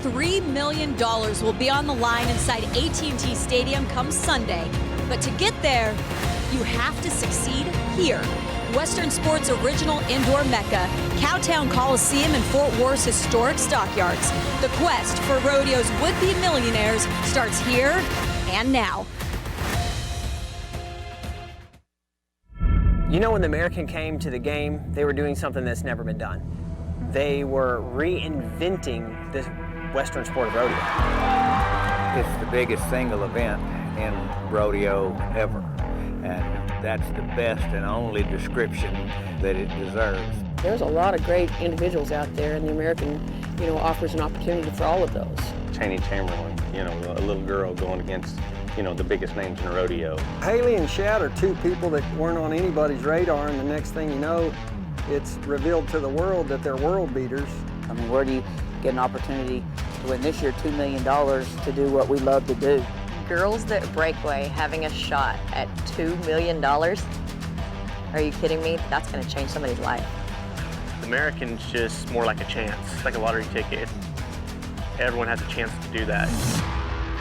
$3 million will be on the line inside AT&T Stadium come Sunday. But to get there, you have to succeed here. Western sports' original indoor mecca, Cowtown Coliseum in Fort Worth's historic stockyards. The quest for rodeo's would-be millionaires starts here and now. You know, when the American came to the game, they were doing something that's never been done. They were reinventing the Western sport of rodeo. It's the biggest single event in rodeo ever, and that's the best and only description that it deserves. There's a lot of great individuals out there, and the American, offers an opportunity for all of those. Cheney Chamberlain, a little girl going against, the biggest names in rodeo. Haley and Shad are two people that weren't on anybody's radar, and the next thing you know, it's revealed to the world that they're world beaters. I mean, where do you get an opportunity to win this year $2 million to do what we love to do? Girls at Breakaway having a shot at $2 million? Are you kidding me? That's going to change somebody's life. The American's just more like a chance. It's like a lottery ticket. Everyone has a chance to do that.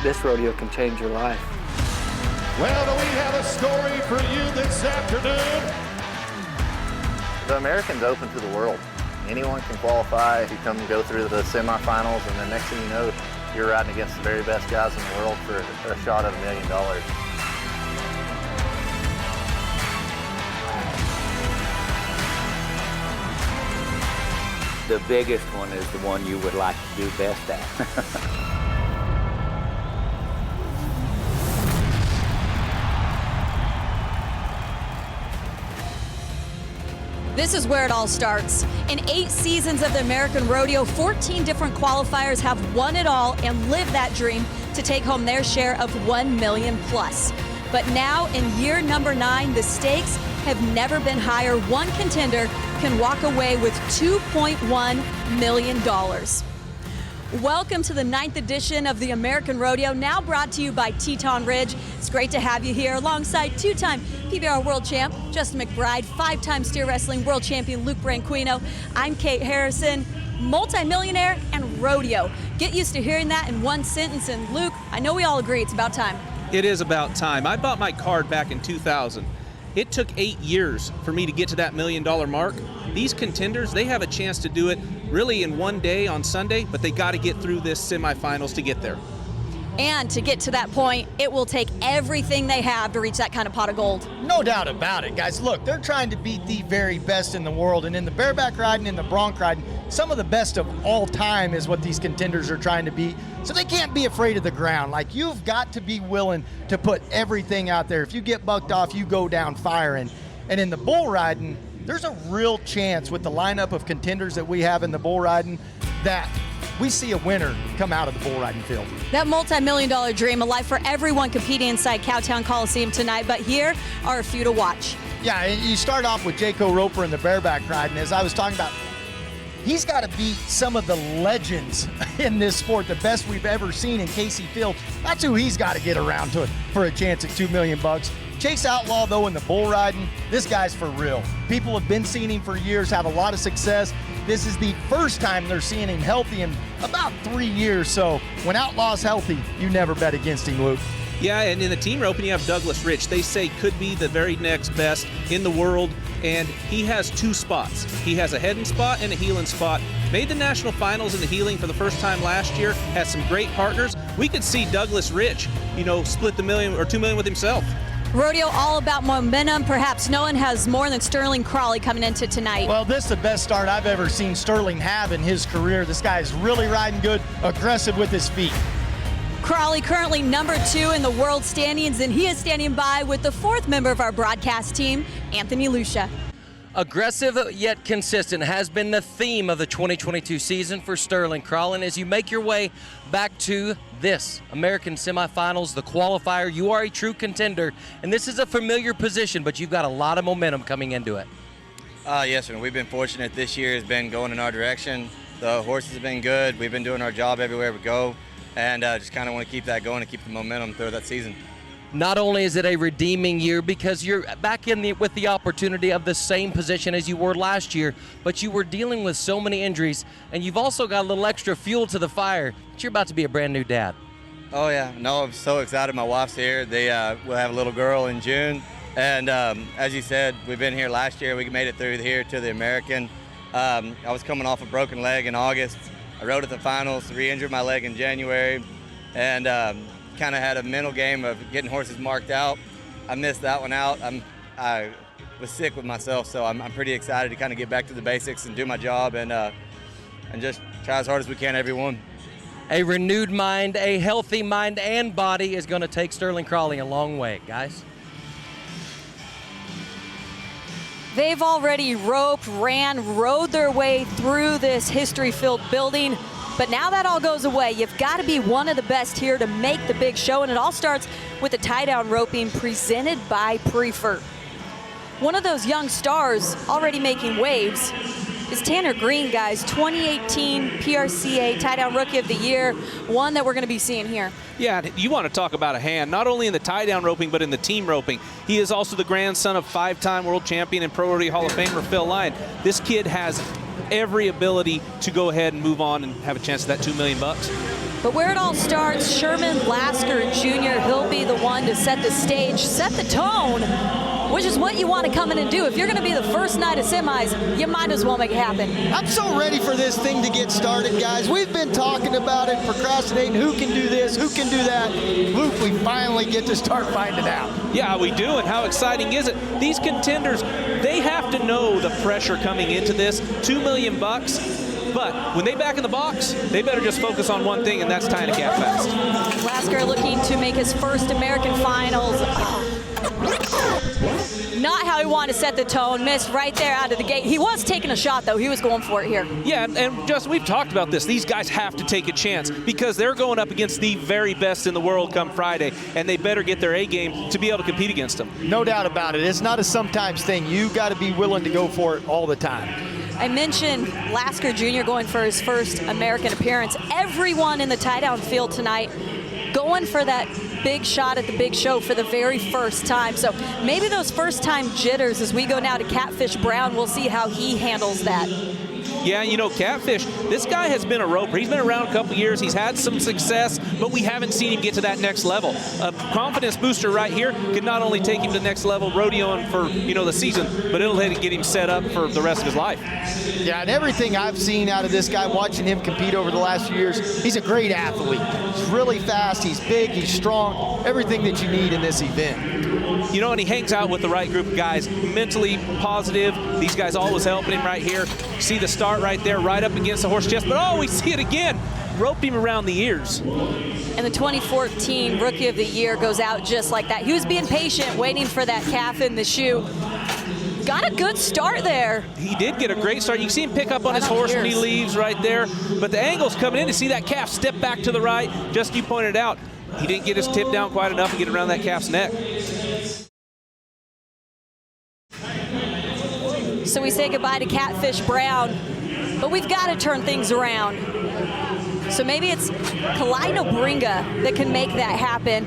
This rodeo can change your life. Well, do we have a story for you this afternoon? The American's open to the world. Anyone can qualify. You come and go through the semifinals, and the next thing you know, you're riding against the very best guys in the world for a shot at $1 million. The biggest one is the one you would like to do best at. This is where it all starts. In 8 seasons of the American Rodeo, 14 different qualifiers have won it all and lived that dream to take home their share of $1 million plus. But now in year number 9, the stakes have never been higher. One contender can walk away with $2.1 million. Welcome to the 9th edition of the American Rodeo, now brought to you by Teton Ridge. It's great to have you here alongside 2-time PBR World Champ Justin McBride, 5-time steer wrestling world champion Luke Branquino. I'm Kate Harrison, multimillionaire and rodeo. Get used to hearing that in one sentence, and Luke, I know we all agree it's about time. It is about time. I bought my card back in 2000. It took 8 years for me to get to that $1 million mark. These contenders, they have a chance to do it really in one day on Sunday, but they got to get through this semifinals to get there. And to get to that point, it will take everything they have to reach that kind of pot of gold. No doubt about it, guys. Look, they're trying to beat the very best in the world, and in the bareback riding and the bronc riding, some of the best of all time is what these contenders are trying to beat. So they can't be afraid of the ground. Like, you've got to be willing to put everything out there. If you get bucked off, you go down firing. And in the bull riding, there's a real chance with the lineup of contenders that we have in the bull riding that we see a winner come out of the bull riding field. That multi-million-dollar dream, a life for everyone competing inside Cowtown Coliseum tonight, but here are a few to watch. Yeah, and you start off with Jayco Roper in the bareback riding. As I was talking about, he's got to beat some of the legends in this sport, the best we've ever seen in Casey Field. That's who he's got to get around to for a chance at $2 million. Chase Outlaw, though, in the bull riding, this guy's for real. People have been seeing him for years, have a lot of success. This is the first time they're seeing him healthy in about 3 years. So when Outlaw's healthy, you never bet against him, Luke. Yeah, and in the team roping, you have Douglas Rich. They say could be the very next best in the world, and he has 2 spots. He has a heading spot and a heeling spot. Made the national finals in the heeling for the first time last year, has some great partners. We could see Douglas Rich, split the $1 million or $2 million with himself. Rodeo all about momentum. Perhaps no one has more than Sterling Crawley coming into tonight. Well, this is the best start I've ever seen Sterling have in his career. This guy is really riding good, aggressive with his feet. Crawley currently number 2 in the world standings, and he is standing by with the 4th member of our broadcast team, Anthony Lucia. Aggressive yet consistent has been the theme of the 2022 season for Sterling Crawley. As you make your way back to this American semifinals, the qualifier, you are a true contender, and this is a familiar position, but you've got a lot of momentum coming into it. Yes, sir. We've been fortunate. This year has been going in our direction. The horses have been good. We've been doing our job everywhere we go, and just kind of want to keep that going and keep the momentum through that season. not only is it a redeeming year because you're back with the opportunity of the same position as you were last year, but you were dealing with so many injuries, and you've also got a little extra fuel to the fire that you're about to be a brand new dad. Oh yeah, no, I'm so excited. My wife's here. They will have a little girl in June, and as you said, we've been here last year. We made it through here to the American. I was coming off a broken leg in August. I rode at the finals, re-injured my leg in January, and kind of had a mental game of getting horses marked out. I missed that one out. I was sick with myself, so I'm pretty excited to kind of get back to the basics and do my job and just try as hard as we can every one. A renewed mind, a healthy mind and body is going to take Sterling Crawley a long way, guys. They've already roped, ran, rode their way through this history-filled building, but now that all goes away. You've got to be one of the best here to make the big show, and it all starts with the tie-down roping presented by Prefer. One of those young stars already making waves is Tanner Green, guys. 2018 PRCA tie-down Rookie of the Year, one that we're going to be seeing here. Yeah, you want to talk about a hand, not only in the tie-down roping, but in the team roping. He is also the grandson of 5-time world champion and Pro Rodeo Hall of Famer Phil Lyon. This kid has every ability to go ahead and move on and have a chance at that $2 million. But where it all starts, Sherman Lasker Jr., he'll be the one to set the stage, set the tone, which is what you want to come in and do. If you're going to be the first night of semis, you might as well make it happen. I'm so ready for this thing to get started, guys. We've been talking about it, procrastinating, who can do this, who can do that. Luke, we finally get to start finding out. Yeah, we do, and how exciting is it? These contenders, they have to know the pressure coming into this, $2 million. But when they back in the box, they better just focus on one thing, and that's tying a calf fast. Lasker looking to make his first American Finals. Not how he wanted to set the tone, missed right there out of the gate. He was taking a shot, though. He was going for it here. Yeah, and Justin, we've talked about this. These guys have to take a chance because they're going up against the very best in the world come Friday, and they better get their A game to be able to compete against them. No doubt about it. It's not a sometimes thing. You got to be willing to go for it all the time. I mentioned Lasker Jr. going for his first American appearance. Everyone in the tie-down field tonight going for that big shot at the big show for the very first time. So maybe those first-time jitters as we go now to Catfish Brown, we'll see how he handles that. Yeah, you know, Catfish, this guy has been a roper. He's been around a couple years. He's had some success, but we haven't seen him get to that next level. A confidence booster right here could not only take him to the next level rodeoing for, you know, the season, but it'll get him set up for the rest of his life. Yeah, and everything I've seen out of this guy, watching him compete over the last few years, he's a great athlete. He's really fast, he's big, he's strong, everything that you need in this event. You know, and he hangs out with the right group of guys, mentally positive. These guys always helping him right here. See the start right there, right up against the horse chest, but oh, we see it again. Roped him around the ears. And the 2014 Rookie of the Year goes out just like that. He was being patient, waiting for that calf in the shoe. Got a good start there. He did get a great start. You can see him pick up on his horse when he leaves right there, but the angle's coming in to see that calf step back to the right. Just you pointed out, he didn't get his tip down quite enough to get around that calf's neck. So we say goodbye to Catfish Brown, but we've got to turn things around. So maybe it's Kalina Bringa that can make that happen.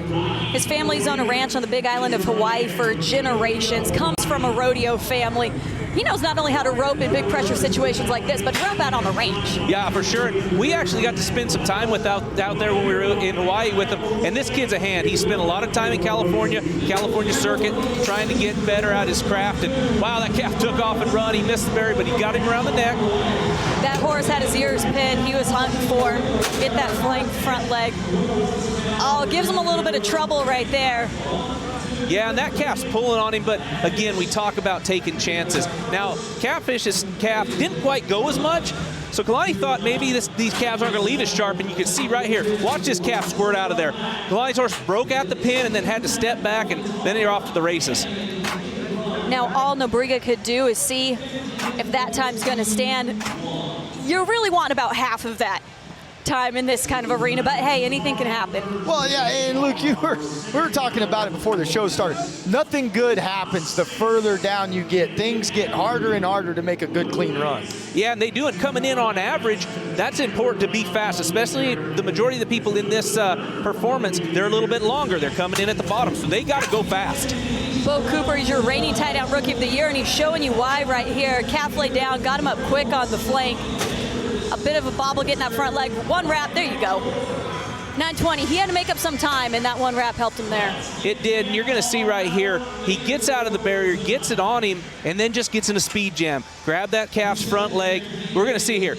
His family's on a ranch on the Big Island of Hawaii for generations, comes from a rodeo family. He knows not only how to rope in big pressure situations like this, but rope out on the range. Yeah, for sure. We actually got to spend some time out there when we were in Hawaii with him, and this kid's a hand. He spent a lot of time in California circuit, trying to get better at his craft, and wow, that calf took off and run. He missed the berry, but he got him around the neck. That horse had his ears pinned. He was hunting for. Get that flank front leg. Oh, gives him a little bit of trouble right there. Yeah, and that calf's pulling on him, but again, we talk about taking chances. Now, Catfish's calf didn't quite go as much, so Kalani thought maybe these calves aren't going to leave as sharp, and you can see right here, watch this calf squirt out of there. Kalani's horse broke out the pin and then had to step back, and then they're off to the races. Now, all Nobriga could do is see if that time's going to stand. You're really wanting about half of that. time in this kind of arena, but hey, anything can happen. Well, yeah, and Luke, we were talking about it before the show started. Nothing good happens the further down you get. Things get harder and harder to make a good, clean run. Yeah, and they do it coming in on average. That's important to be fast, especially the majority of the people in this performance, they're a little bit longer. They're coming in at the bottom, so they got to go fast. Bo Cooper is your reigning tie-down Rookie of the Year, and he's showing you why right here. Calf laid down, got him up quick on the flank. A bit of a bobble getting that front leg. One wrap, there you go. 920, he had to make up some time, and that one wrap helped him there. It did, and you're going to see right here, he gets out of the barrier, gets it on him, and then just gets in a speed jam. Grab that calf's front leg. We're going to see here.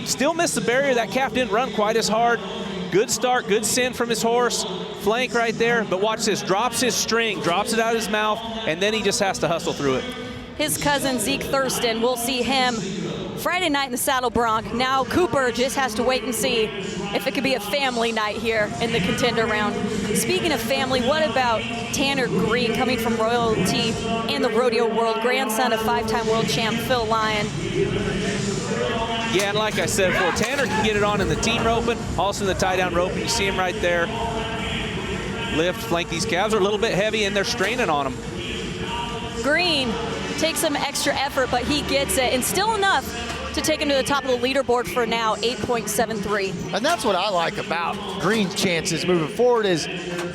Still missed the barrier. That calf didn't run quite as hard. Good start, good send from his horse. Flank right there, but watch this. Drops his string, drops it out of his mouth, and then he just has to hustle through it. His cousin, Zeke Thurston, we'll see him Friday night in the Saddle Bronc. Now Cooper just has to wait and see if it could be a family night here in the contender round. Speaking of family, what about Tanner Green, coming from royalty in the rodeo world, grandson of 5-time world champ Phil Lyon. Yeah, and like I said before, Tanner can get it on in the team roping, also in the tie-down roping. You see him right there. Lift, flank. These calves are a little bit heavy, and they're straining on him. Green takes some extra effort, but he gets it, and still enough to take him to the top of the leaderboard for now, 8.73. And that's what I like about Green's chances moving forward is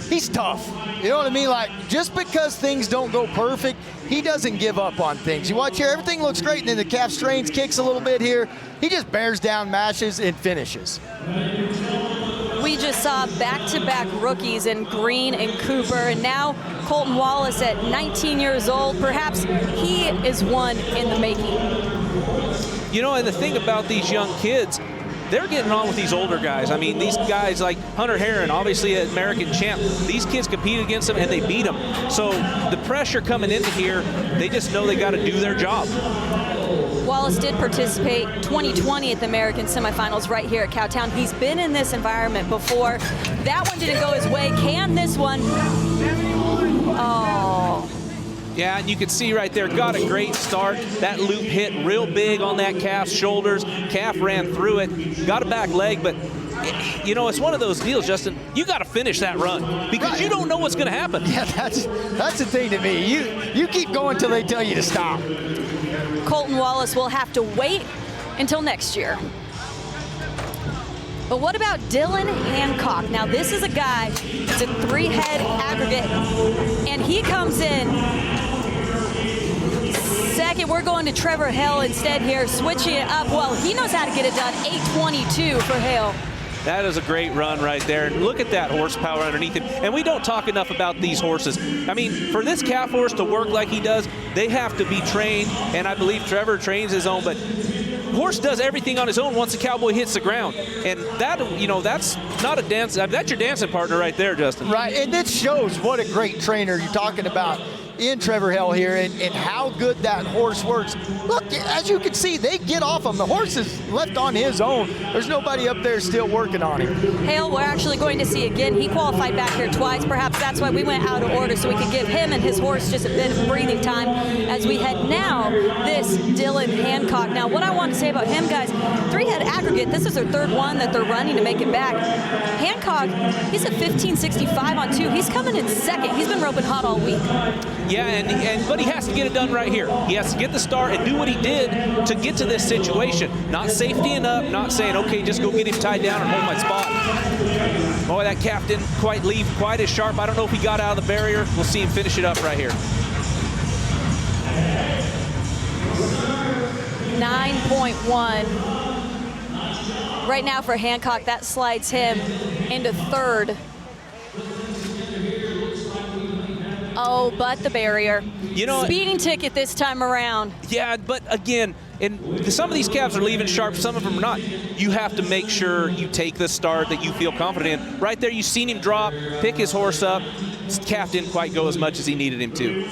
he's tough. You know what I mean? Like, just because things don't go perfect, he doesn't give up on things. You watch here, everything looks great, and then the calf strains, kicks a little bit here. He just bears down, mashes, and finishes. We just saw back-to-back rookies in Green and Cooper, and now Colton Wallace at 19 years old. Perhaps he is one in the making. You know, and the thing about these young kids, they're getting on with these older guys. I mean, these guys like Hunter Heron, obviously an American champ, these kids compete against them and they beat them. So the pressure coming into here, they just know they got to do their job. Wallace did participate 2020 at the American semifinals right here at Cowtown. He's been in this environment before. That one didn't go his way. Can this one? Oh. Yeah, and you can see right there, got a great start. That loop hit real big on that calf's shoulders. Calf ran through it, got a back leg, but you know, it's one of those deals, Justin, you got to finish that run because you don't know what's going to happen. Yeah, that's the thing to me. You keep going till they tell you to stop. Colton Wallace will have to wait until next year. But what about Dylan Hancock? Now this is a guy, it's a 3-head aggregate, and he comes in second. We're going to Trevor Hill instead here, switching it up. Well, he knows how to get it done. 8:22 for Hill. That is a great run right there. And look at that horsepower underneath him. And we don't talk enough about these horses. I mean, for this calf horse to work like he does, they have to be trained. And I believe Trevor trains his own, but horse does everything on his own once the cowboy hits the ground. And that, you know, that's not a dance. That's your dancing partner right there, Justin. Right, and it shows what a great trainer you're talking about in Trevor Hill here and how good that horse works. Look, as you can see, they get off him. The horse is left on his own. There's nobody up there still working on him. Hale, we're actually going to see again. He qualified back here twice. Perhaps that's why we went out of order, so we could give him and his horse just a bit of breathing time as we head now this Dylan Hancock. Now, what I want to say about him, guys, 3-head aggregate. This is their third one that they're running to make it back. Hancock, he's at 15.65 on 2. He's coming in second. He's been roping hot all week. Yeah, but he has to get it done right here. He has to get the start and do what he did to get to this situation. Not safetying up, not saying, okay, just go get him tied down and hold my spot. Boy, that calf didn't quite leave quite as sharp. I don't know if he got out of the barrier. We'll see him finish it up right here. 9.1. Right now for Hancock, that slides him into third. Oh, but the barrier. You know, speeding ticket this time around. Yeah, but again, and some of these calves are leaving sharp, some of them are not. You have to make sure you take the start that you feel confident in. Right there, you've seen him drop, pick his horse up. This calf didn't quite go as much as he needed him to.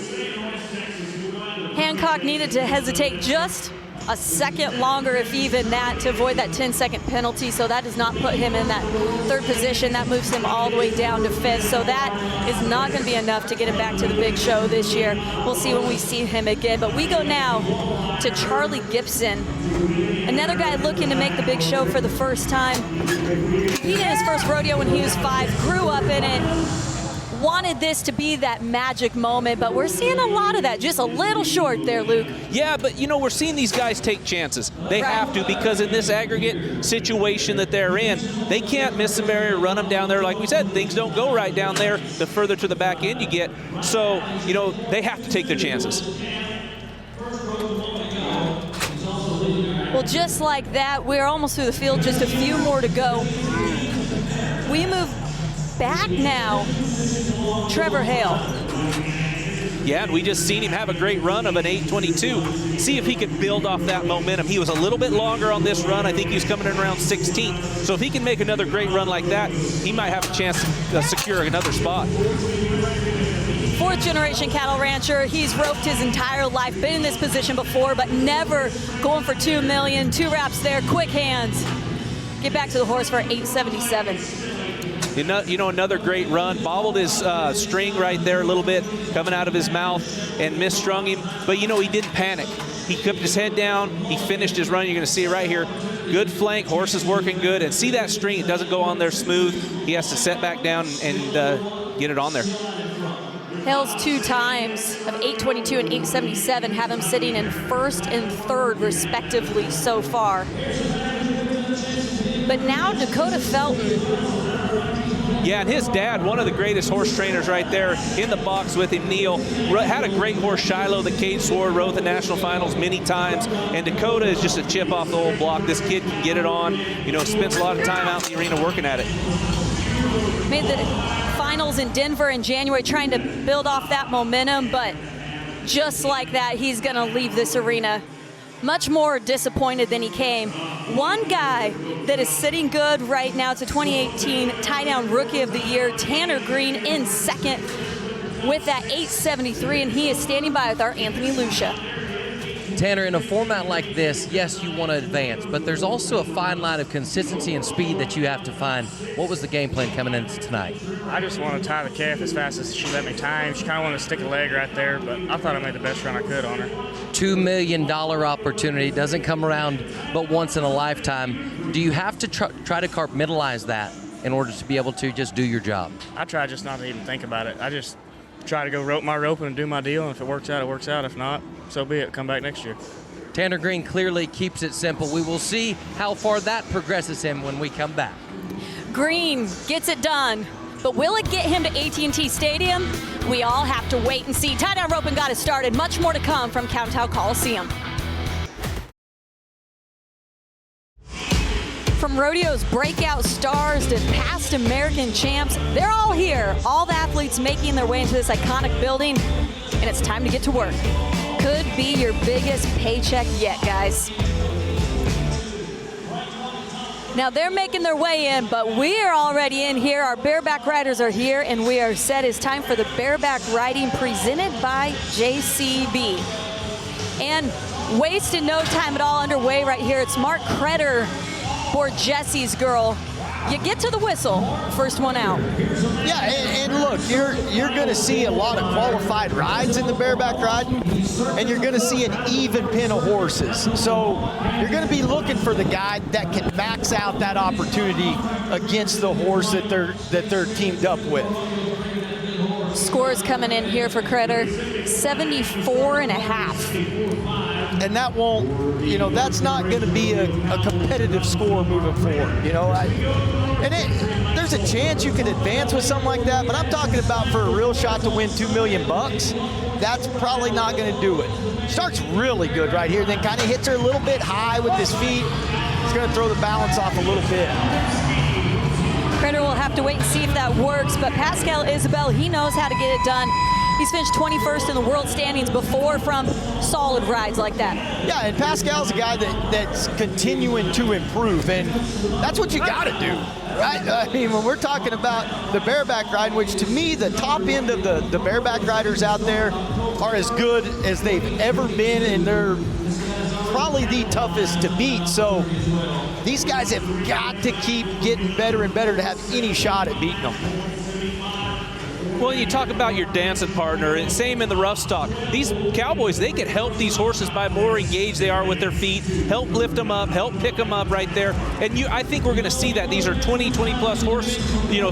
Hancock needed to hesitate just a second longer, if even that, to avoid that 10-second penalty. So that does not put him in that third position. That moves him all the way down to fifth. So that is not going to be enough to get him back to the big show this year. We'll see when we see him again. But we go now to Charlie Gibson, another guy looking to make the big show for the first time. He did his first rodeo when he was 5, grew up in it, wanted this to be that magic moment, but we're seeing a lot of that, just a little short there, Luke. Yeah, but you know, we're seeing these guys take chances. They have to, because in this aggregate situation that they're in, they can't miss the barrier, run them down there. Like we said, things don't go right down there the further to the back end you get. So, you know, they have to take their chances. Well, just like that, we're almost through the field, just a few more to go. We move back now, Trevor Hale. Yeah, and we just seen him have a great run of an 8:22. See if he can build off that momentum. He was a little bit longer on this run. I think he was coming in around 16th. So if he can make another great run like that, he might have a chance to secure another spot. 4th generation cattle rancher. He's roped his entire life, been in this position before, but never going for $2 million. 2 wraps there, quick hands. Get back to the horse for $877. You know, another great run. Bobbled his string right there a little bit, coming out of his mouth, and misstrung him. But, you know, he didn't panic. He kept his head down. He finished his run. You're going to see it right here. Good flank. Horse is working good. And see that string? It doesn't go on there smooth. He has to set back down and get it on there. Hale's 2 times of 822 and 877 have him sitting in 1st and 3rd, respectively, so far. But now Dakota Felton. Yeah, and his dad, one of the greatest horse trainers right there in the box with him, Neil, had a great horse, Shiloh, that Cade Sword rode the national finals many times. And Dakota is just a chip off the old block. This kid can get it on. You know, spends a lot of time out in the arena working at it. Made the finals in Denver in January, trying to build off that momentum, but just like that, he's going to leave this arena much more disappointed than he came. One guy that is sitting good right now, it's a 2018 tie-down Rookie of the Year, Tanner Green, in 2nd with that 873, and he is standing by with our Anthony Lucia. Tanner, in a format like this, yes, you want to advance, but there's also a fine line of consistency and speed that you have to find. What was the game plan coming into tonight? I just want to tie the calf as fast as she let me tie him. She kind of wanted to stick a leg right there, but I thought I made the best run I could on her. $2 million opportunity doesn't come around but once in a lifetime. Do you have to try to compartmentalize that in order to be able to just do your job? I try just not to even think about it. I just try to go rope my rope and do my deal, and if it works out, it works out. If not, so be it. Come back next year. Tanner Green clearly keeps it simple. We will see how far that progresses him when we come back. Green gets it done, but will it get him to AT&T Stadium? We all have to wait and see. Tie-down roping got it started. Much more to come from Cowtown Coliseum. From rodeo's breakout stars to past American champs, they're all here. All the athletes making their way into this iconic building, and it's time to get to work. Could be your biggest paycheck yet, guys. Now they're making their way in, but we are already in here. Our bareback riders are here, and we are set. It's time for the bareback riding presented by JCB. And wasting no time at all, underway right here. It's Mark Kretter for Jesse's Girl. You get to the whistle, first one out. Yeah, and look, you're going to see a lot of qualified rides in the bareback riding, and you're going to see an even pin of horses. So you're going to be looking for the guy that can max out that opportunity against the horse that they're teamed up with. Scores coming in here for Kretter, 74.5. And that won't, you know, that's not going to be a competitive score moving forward. You know, there's a chance you can advance with something like that, but I'm talking about for a real shot to win $2 million. That's probably not going to do it. Starts really good right here, then kind of hits her a little bit high with his feet. He's going to throw the balance off a little bit. Kretter will have to wait and see if that works, but Pascal Isabel, he knows how to get it done. He's finished 21st in the world standings before from solid rides like that. Yeah, and Pascal's a guy that's continuing to improve, and that's what you got to do, right? I mean, when we're talking about the bareback riding, which to me, the top end of the bareback riders out there are as good as they've ever been in their probably the toughest to beat. So these guys have got to keep getting better and better to have any shot at beating them. Well, you talk about your dancing partner, and same in the rough stock. These cowboys, they can help these horses by more engaged they are with their feet, help lift them up, help pick them up right there. And I think we're going to see that. These are 20-plus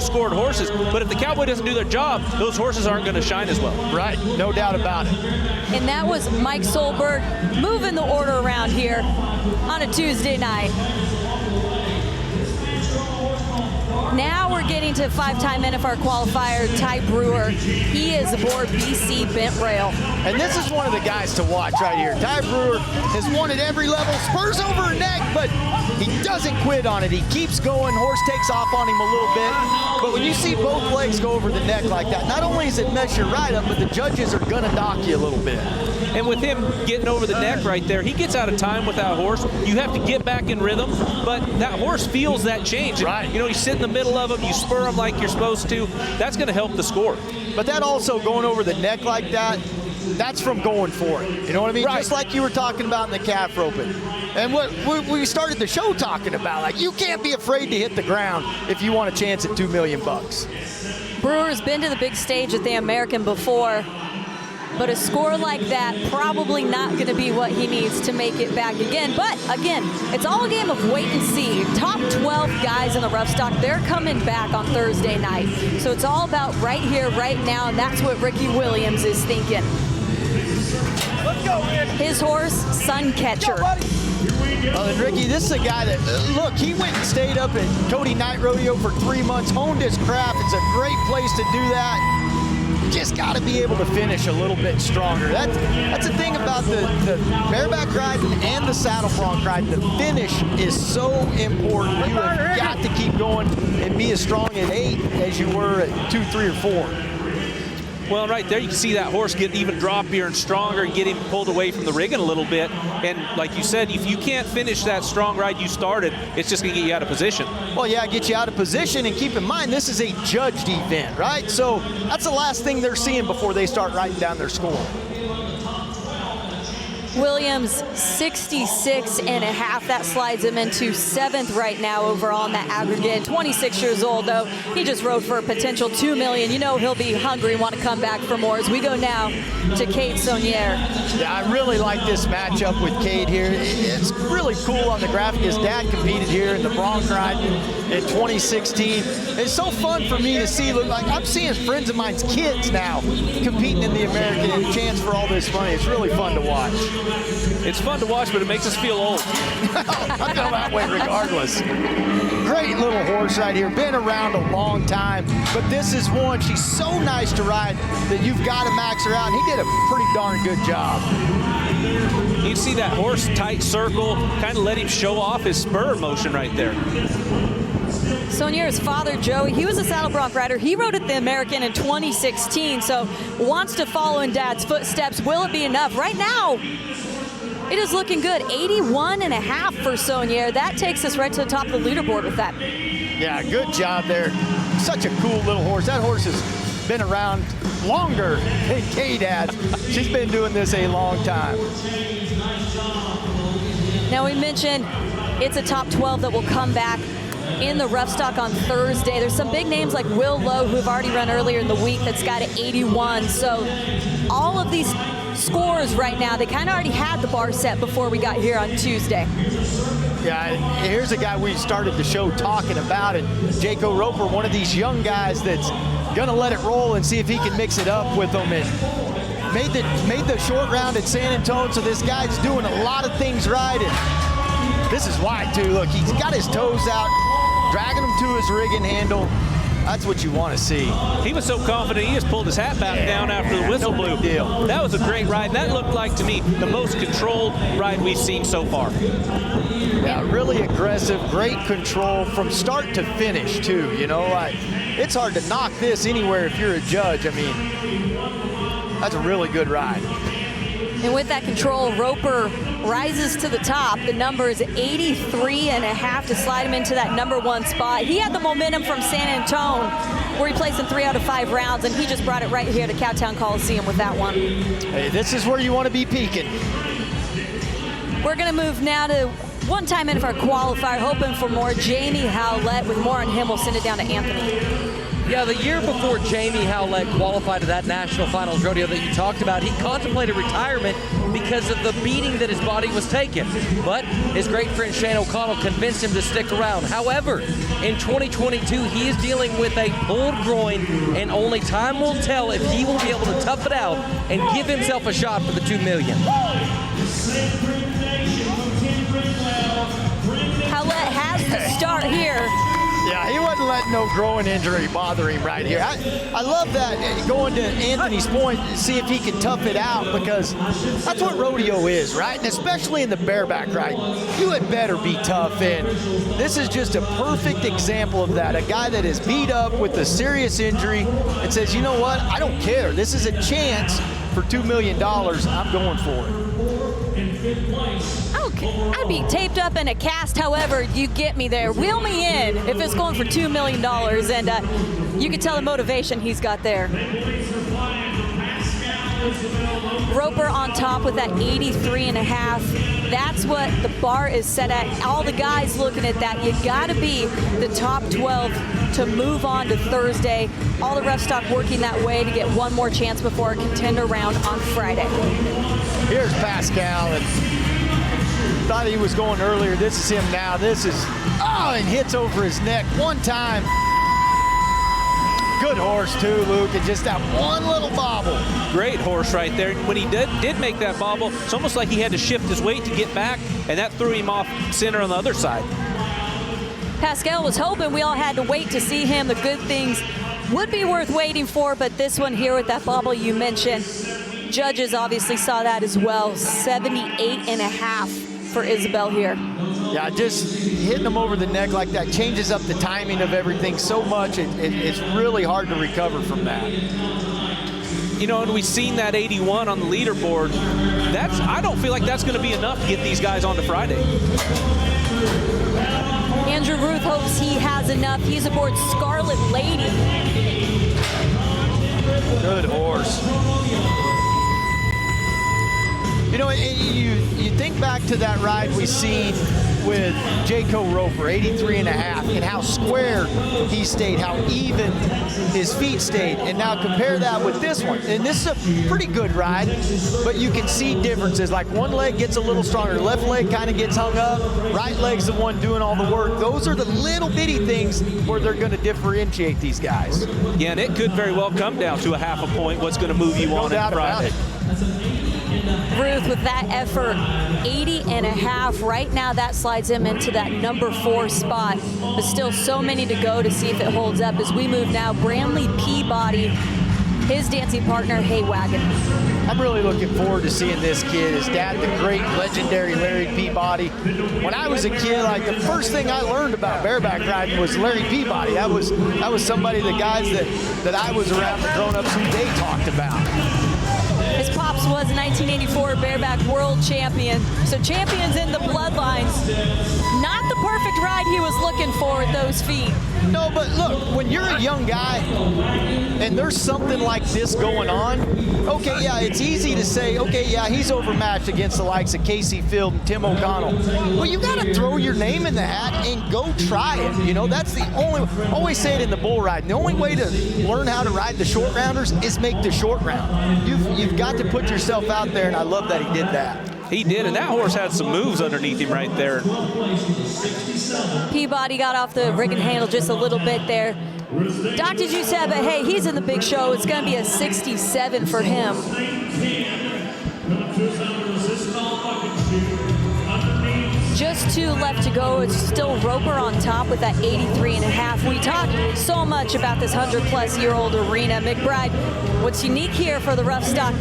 scored horses. But if the cowboy doesn't do their job, those horses aren't going to shine as well. Right, no doubt about it. And that was Mike Solberg moving the order around here on a Tuesday night. Now we're getting to five-time NFR qualifier Ty Brewer. He is aboard BC Bent Rail. And this is one of the guys to watch right here. Ty Brewer has won at every level, spurs over her neck, but he doesn't quit on it. He keeps going, horse takes off on him a little bit. But when you see both legs go over the neck like that, not only does it mess your ride up, but the judges are gonna dock you a little bit. And with him getting over the neck right there, he gets out of time with that horse. You have to get back in rhythm, but that horse feels that change. Right. You sit in the middle of him, you spur him like you're supposed to. That's going to help the score. But that also going over the neck like that, that's from going for it. You know what I mean? Right. Just like you were talking about in the calf roping. And what we started the show talking about, like you can't be afraid to hit the ground if you want a chance at $2 million. Brewer's been to the big stage at the American before, but a score like that probably not going to be what he needs to make it back again. But again, it's all a game of wait and see. Top 12 guys in the rough stock, they're coming back on Thursday night. So it's all about right here, right now, and that's what Ricky Williams is thinking. Let's go, Rick. His horse, Suncatcher. Well, and Ricky, this is a guy that, look, he went and stayed up at Cody Night Rodeo for 3 months, honed his craft. It's a great place to do that. Just got to be able to finish a little bit stronger. That's the thing about the bareback riding and the saddle bronc riding. The finish is so important. You have got to keep going and be as strong at 8 as you were at 2, 3, or 4. Well, right there you can see that horse get even droppier and stronger and get him pulled away from the rigging a little bit. And like you said, if you can't finish that strong ride you started, it's just going to get you out of position. Well, yeah, get you out of position, and keep in mind, this is a judged event, right? So that's the last thing they're seeing before they start writing down their score. Williams, 66.5. That slides him into 7th right now overall in that aggregate. 26 years old, though. He just rode for a potential $2 million. You know he'll be hungry and want to come back for more. As we go now to Cade Saunier. Yeah, I really like this matchup with Cade here. It's really cool on the graphic. His dad competed here in the bronc riding in 2016. It's so fun for me to see. Look, like I'm seeing friends of mine's kids now competing in the American and a chance for all this money. It's really fun to watch. It's fun to watch, but it makes us feel old. I feel that way regardless. Great little horse right here. Been around a long time, but this is one. She's so nice to ride that you've got to max her out, and he did a pretty darn good job. You see that horse tight circle, kind of let him show off his spur motion right there. Saunier's father, Joey, he was a saddle bronc rider. He rode at the American in 2016, so wants to follow in Dad's footsteps. Will it be enough? Right now, it is looking good. 81.5 for Saunier. That takes us right to the top of the leaderboard with that. Yeah, good job there. Such a cool little horse. That horse has been around longer than Cade has. She's been doing this a long time. Now we mentioned it's a top 12 that will come back in the rough stock on Thursday. There's some big names like Will Lowe, who have already run earlier in the week, that's got an 81. So all of these scores right now, they kind of already had the bar set before we got here on Tuesday. Yeah, here's a guy we started the show talking about, and Jaco Roper, one of these young guys that's gonna let it roll and see if he can mix it up with them. And made the short round at San Antonio, so this guy's doing a lot of things right. And this is why too. Look, he's got his toes out, dragging him to his rigging handle. That's what you want to see. He was so confident, he just pulled his hat back down after the whistle blew. Deal. That was a great ride. That looked like, to me, the most controlled ride we've seen so far. Yeah, really aggressive, great control from start to finish, too. You know, it's hard to knock this anywhere if you're a judge. I mean, that's a really good ride. And with that control, Roper rises to the top. The number is 83.5 to slide him into that #1 spot. He had the momentum from San Antonio, where he placed in 3 out of 5 rounds, and he just brought it right here to Cowtown Coliseum with that one. Hey, this is where you want to be peaking. We're going to move now to one-time in for a qualifier, hoping for more. Jamie Howlett. With more on him, we'll send it down to Anthony. Yeah, the year before Jamie Howlett qualified to that National Finals rodeo that you talked about, he contemplated retirement because of the beating that his body was taking. But his great friend Shane O'Connell convinced him to stick around. However, in 2022, he is dealing with a pulled groin, and only time will tell if he will be able to tough it out and give himself a shot for the $2 million. Howlett has to start here. Yeah, he wasn't letting no growing injury bother him right here. I love that, going to Anthony's point, see if he can tough it out, because that's what rodeo is, right? And especially in the bareback riding, you had better be tough. And this is just a perfect example of that. A guy that is beat up with a serious injury and says, you know what, I don't care. This is a chance for $2 million. I'm going for it. Okay, I'd be taped up in a cast, however you get me there. Wheel me in if it's going for $2 million, and you can tell the motivation he's got there. Roper on top with that 83.5. That's what the bar is set at. All the guys looking at that. You gotta be the top 12 to move on to Thursday. All the rough stock working that way to get one more chance before a contender round on Friday. Here's Pascal, and thought he was going earlier. This is him now. This is, and hits over his neck one time. Good horse too, Luke, and just that one little bobble. Great horse right there. When he did make that bobble, it's almost like he had to shift his weight to get back, and that threw him off center on the other side. Pascal was hoping we all had to wait to see him. The good things would be worth waiting for, but this one here with that bobble you mentioned, judges obviously saw that as well. 78.5 for Isabel here. Yeah, just hitting him over the neck like that changes up the timing of everything so much. It's really hard to recover from that. You know, and we've seen that 81 on the leaderboard. I don't feel like that's going to be enough to get these guys on to Friday. Andrew Ruth hopes he has enough. He's aboard Scarlet Lady. Good horse. You know, you think back to that ride we seen with Jaco Roper, 83.5, and how square he stayed, how even his feet stayed. And now compare that with this one. And this is a pretty good ride, but you can see differences. Like one leg gets a little stronger, left leg kind of gets hung up, right leg's the one doing all the work. Those are the little bitty things where they're going to differentiate these guys. Yeah, and it could very well come down to a half a point. What's going to move you on at Friday? Ruth with that effort, 80.5. Right now that slides him into that number 4 spot, but still so many to go to see if it holds up as we move now. Bramley Peabody, his dancing partner, Haywagon. I'm really looking forward to seeing this kid. His dad, the great legendary Larry Peabody. When I was a kid, like the first thing I learned about bareback riding was Larry Peabody. That was somebody, the guys that I was around, the grown-ups who they talked about. His pops was a 1984 bareback world champion. So champions in the bloodlines. Not the perfect ride he was looking for at those feet. No, but look, when you're a young guy and there's something like this going on, okay, yeah, it's easy to say, okay, yeah, he's overmatched against the likes of Casey Field and Tim O'Connell. Well, you got to throw your name in the hat and go try it. You know, that's the only, always say it in the bull riding, the only way to learn how to ride the short rounders is make the short round. You've got to put yourself out there, and I love that he did that. He did, and that horse had some moves underneath him right there. Peabody got off the rigging handle just a little bit there. Dr. Giuseppe, hey, he's in the big show. It's going to be a 67 for him. Just 2 left to go. It's still Roper on top with that 83.5. We talked so much about this 100-plus-year-old arena. McBride, what's unique here for the rough stock,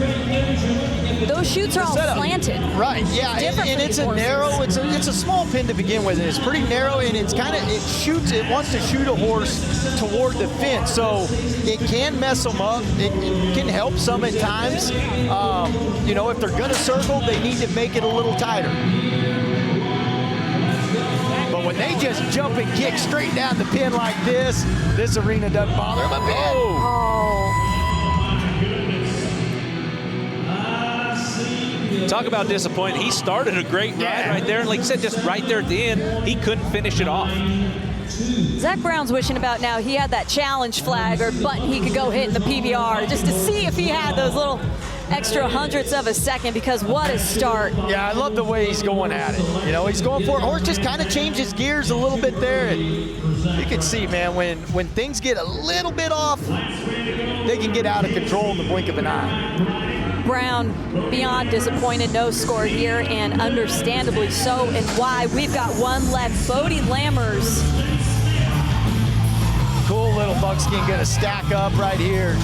those chutes are all slanted. Right, yeah, and it's a narrow, it's a small pin to begin with, and it's pretty narrow, and it's kind of, it wants to shoot a horse toward the fence, so it can mess them up. It can help some at times. You know, if they're going to circle, they need to make it a little tighter. But when they just jump and kick straight down the pin like this arena doesn't bother them a bit. talk about disappointing. He started a great ride right there, and like you said, just right there at the end, he couldn't finish it off. Zach Brown's wishing about now he had that challenge flag or button he could go hit in the PBR just to see if he had those little extra hundredths of a second, because what a start. Yeah, I love the way he's going at it. You know, he's going for it. Horse just kind of changes gears a little bit there. And you can see, man, when things get a little bit off, they can get out of control in the blink of an eye. Brown beyond disappointed, no score here, and understandably so. And why? We've got one left. Bodie Lammers. Cool little buckskin gonna stack up right here.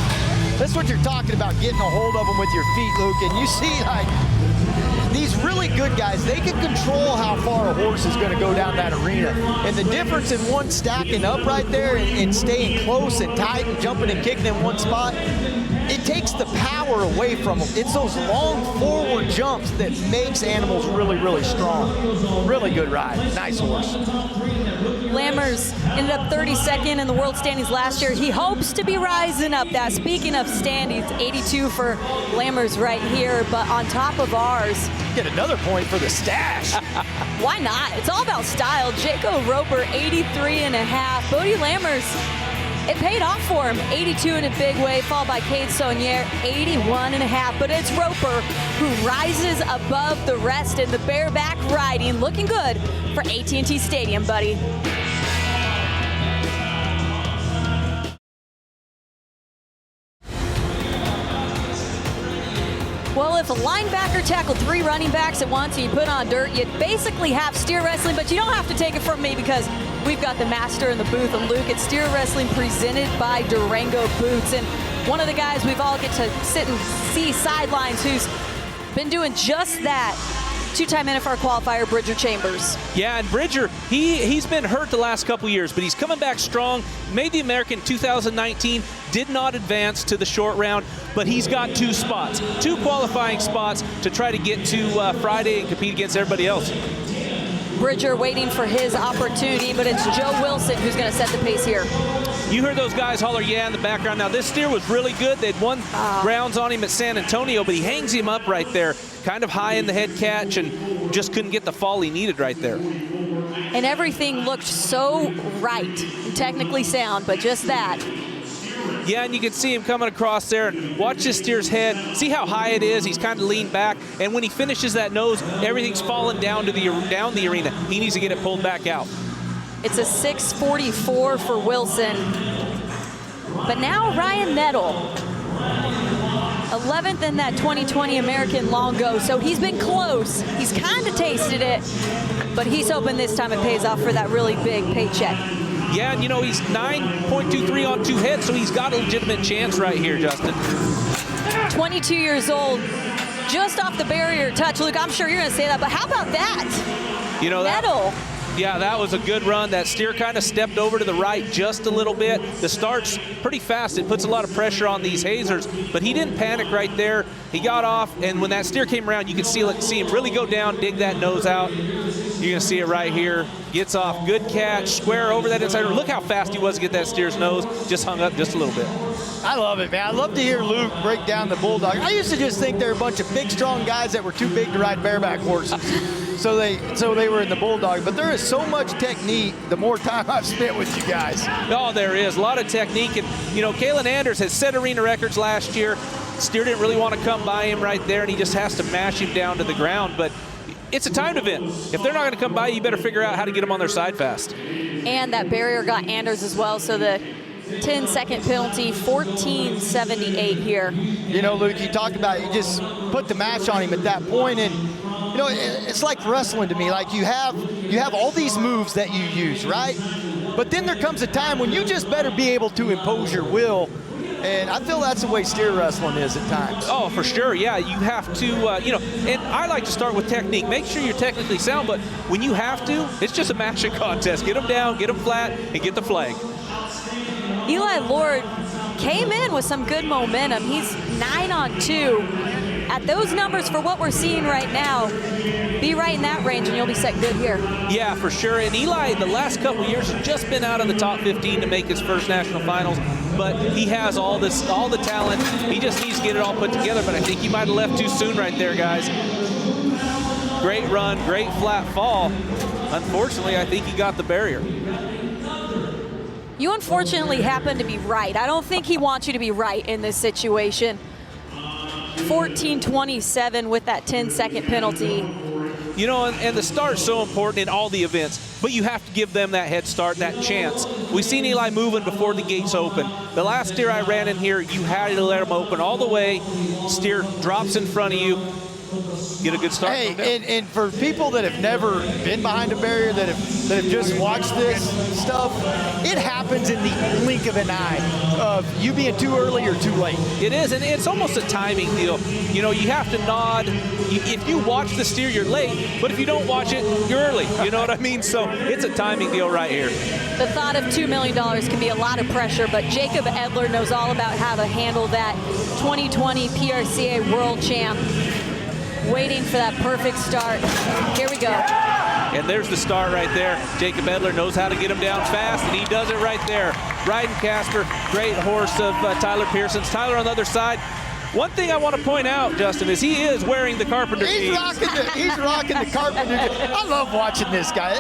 That's what you're talking about, getting a hold of them with your feet, Luke. And you see, like, these really good guys, they can control how far a horse is going to go down that arena. And the difference in one stacking up right there and staying close and tight and jumping and kicking in one spot, it takes the power away from them. It's those long forward jumps that makes animals really, really strong. Really good ride. Nice horse. Lammers ended up 32nd in the world standings last year. He hopes to be rising up that. Speaking of standings, 82 for Lammers right here, but on top of ours. Get another point for the stash. Why not? It's all about style. Jaco Roper, 83.5. Bodie Lammers, it paid off for him. 82 in a big way, followed by Cade Saunier, 81.5. But it's Roper who rises above the rest in the bareback riding. Looking good for AT&T Stadium, buddy. Well, if a linebacker tackled 3 running backs at once and you put on dirt, you'd basically have steer wrestling, but you don't have to take it from me because we've got the master in the booth. And Luke, it's steer wrestling presented by Durango Boots. And one of the guys we've all get to sit and see sidelines who's been doing just that, 2-time NFR qualifier, Bridger Chambers. Yeah, and Bridger, he's been hurt the last couple years, but he's coming back strong. Made the American 2019, did not advance to the short round, but he's got 2 spots, 2 qualifying spots to try to get to Friday and compete against everybody else. Bridger waiting for his opportunity, but it's Joe Wilson who's going to set the pace here. You heard those guys holler, yeah, in the background. Now, this steer was really good. They'd won rounds on him at San Antonio, but he hangs him up right there, kind of high in the head catch, and just couldn't get the fall he needed right there. And everything looked so right and technically sound, but just that. Yeah, and you can see him coming across there. Watch this steer's head. See how high it is? He's kind of leaned back. And when he finishes that nose, everything's falling down to down the arena. He needs to get it pulled back out. It's a 6:44 for Wilson. But now Ryan Nettle, 11th in that 2020 American Longo. So he's been close. He's kind of tasted it, but he's hoping this time it pays off for that really big paycheck. Yeah, and you know, he's 9.23 on 2 heads, so he's got a legitimate chance right here, Justin. 22 years old, just off the barrier touch. Luke, I'm sure you're going to say that, but how about that? You know, Nettle. Yeah, that was a good run. That steer kind of stepped over to the right just a little bit. The start's pretty fast. It puts a lot of pressure on these hazers, but he didn't panic right there. He got off, and when that steer came around, you could see him really go down, dig that nose out. You're going to see it right here. Gets off, good catch, square over that insider. Look how fast he was to get that steer's nose. Just hung up just a little bit. I love it, man. I love to hear Luke break down the Bulldog. I used to just think they're a bunch of big, strong guys that were too big to ride bareback horses. So they were in the Bulldog. But there is so much technique the more time I've spent with you guys. Oh, there is. A lot of technique. And, you know, Kalen Anders has set arena records last year. Steer didn't really want to come by him right there, and he just has to mash him down to the ground. But it's a timed event. If they're not going to come by, you better figure out how to get them on their side fast. And that barrier got Anders as well, so the 10-second penalty, 14.78 here. You know, Luke, you talked about you just put the match on him at that point, and you know, it's like wrestling to me. Like you have all these moves that you use, right? But then there comes a time when you just better be able to impose your will. And I feel that's the way steer wrestling is at times. Oh, for sure, yeah. You have to, you know, and I like to start with technique. Make sure you're technically sound, but when you have to, it's just a matching contest. Get them down, get them flat, and get the flag. Eli Lord came in with some good momentum. He's 9 on 2. At those numbers for what we're seeing right now, be right in that range and you'll be set good here. Yeah, for sure. And Eli, the last couple of years, has just been out of the top 15 to make his first national finals. But he has all the talent. He just needs to get it all put together. But I think he might have left too soon right there, guys. Great run, great flat fall. Unfortunately, I think he got the barrier. You unfortunately happen to be right. I don't think he wants you to be right in this situation. 14:27 with that 10-second penalty. You know, and the start's so important in all the events, but you have to give them that head start, that chance. We've seen Eli moving before the gates open. The last steer I ran in here, you had to let him open all the way. Steer drops in front of you. Get a good start. Hey, and for people that have never been behind a barrier, that have just watched this stuff, it happens in the blink of an eye of you being too early or too late. It is, and it's almost a timing deal. You know, you have to nod. If you watch the steer, you're late, but if you don't watch it, you're early. You know what I mean? So it's a timing deal right here. The thought of $2 million can be a lot of pressure, but Jacob Edler knows all about how to handle that. 2020 PRCA World Champ. Waiting for that perfect start. Here we go. And there's the start right there. Jacob Edler knows how to get him down fast, and he does it right there. Riding Casper, great horse of Tyler Pearson's. Tyler on the other side. One thing I want to point out, Justin, is he is wearing the Carpenter jeans. He's rocking the Carpenter jeans. I love watching this guy.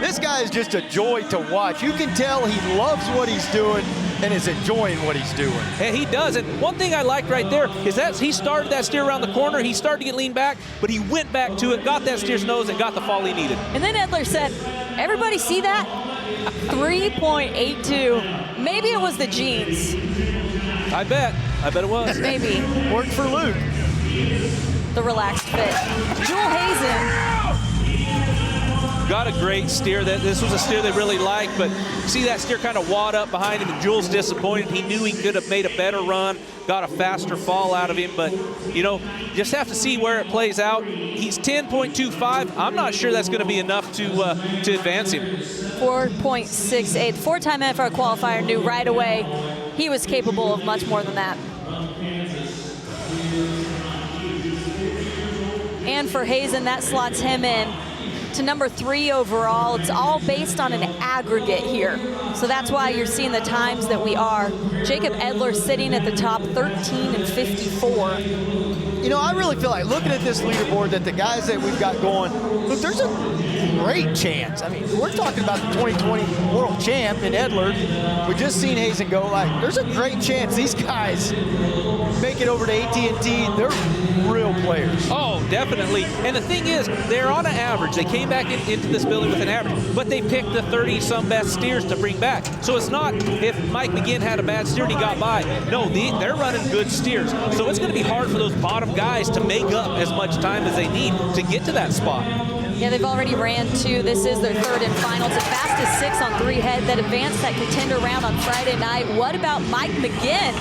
This guy is just a joy to watch. You can tell he loves what he's doing and is enjoying what he's doing. And he does. And one thing I like right there is that he started that steer around the corner. He started to get leaned back, but he went back to it, got that steer's nose, and got the fall he needed. And then Edler said, everybody see that? 3.82. Maybe it was the jeans. I bet it was. Maybe. Worked for Luke. The relaxed fit. Jewel Hazen. Got a great steer. This was a steer they really liked, but see that steer kind of wad up behind him, and Jewel's disappointed. He knew he could have made a better run, got a faster fall out of him, but, you know, just have to see where it plays out. He's 10.25. I'm not sure that's going to be enough to advance him. 4.68. Four-time NFL qualifier knew right away he was capable of much more than that. And for Hazen, that slots him in to number 3 overall. It's all based on an aggregate here. So that's why you're seeing the times that we are. Jacob Edler sitting at the top, 13 and 54. You know, I really feel like looking at this leaderboard that the guys that we've got going, look, there's a great chance. I mean, we're talking about the 2020 world champ in Edler. We just seen Hazen go. Like, there's a great chance these guys make it over to AT&T. They're real players. Oh, definitely. And the thing is, they're on an average. They came back into this building with an average, but they picked the 30-some best steers to bring back. So it's not if Mike McGinn had a bad steer and he got by. No, they're running good steers. So it's going to be hard for those bottom guys to make up as much time as they need to get to that spot. Yeah, they've already ran 2. This is their 3rd and final. It's a fastest 6 on 3 head that advanced that contender round on Friday night. What about Mike McGinn?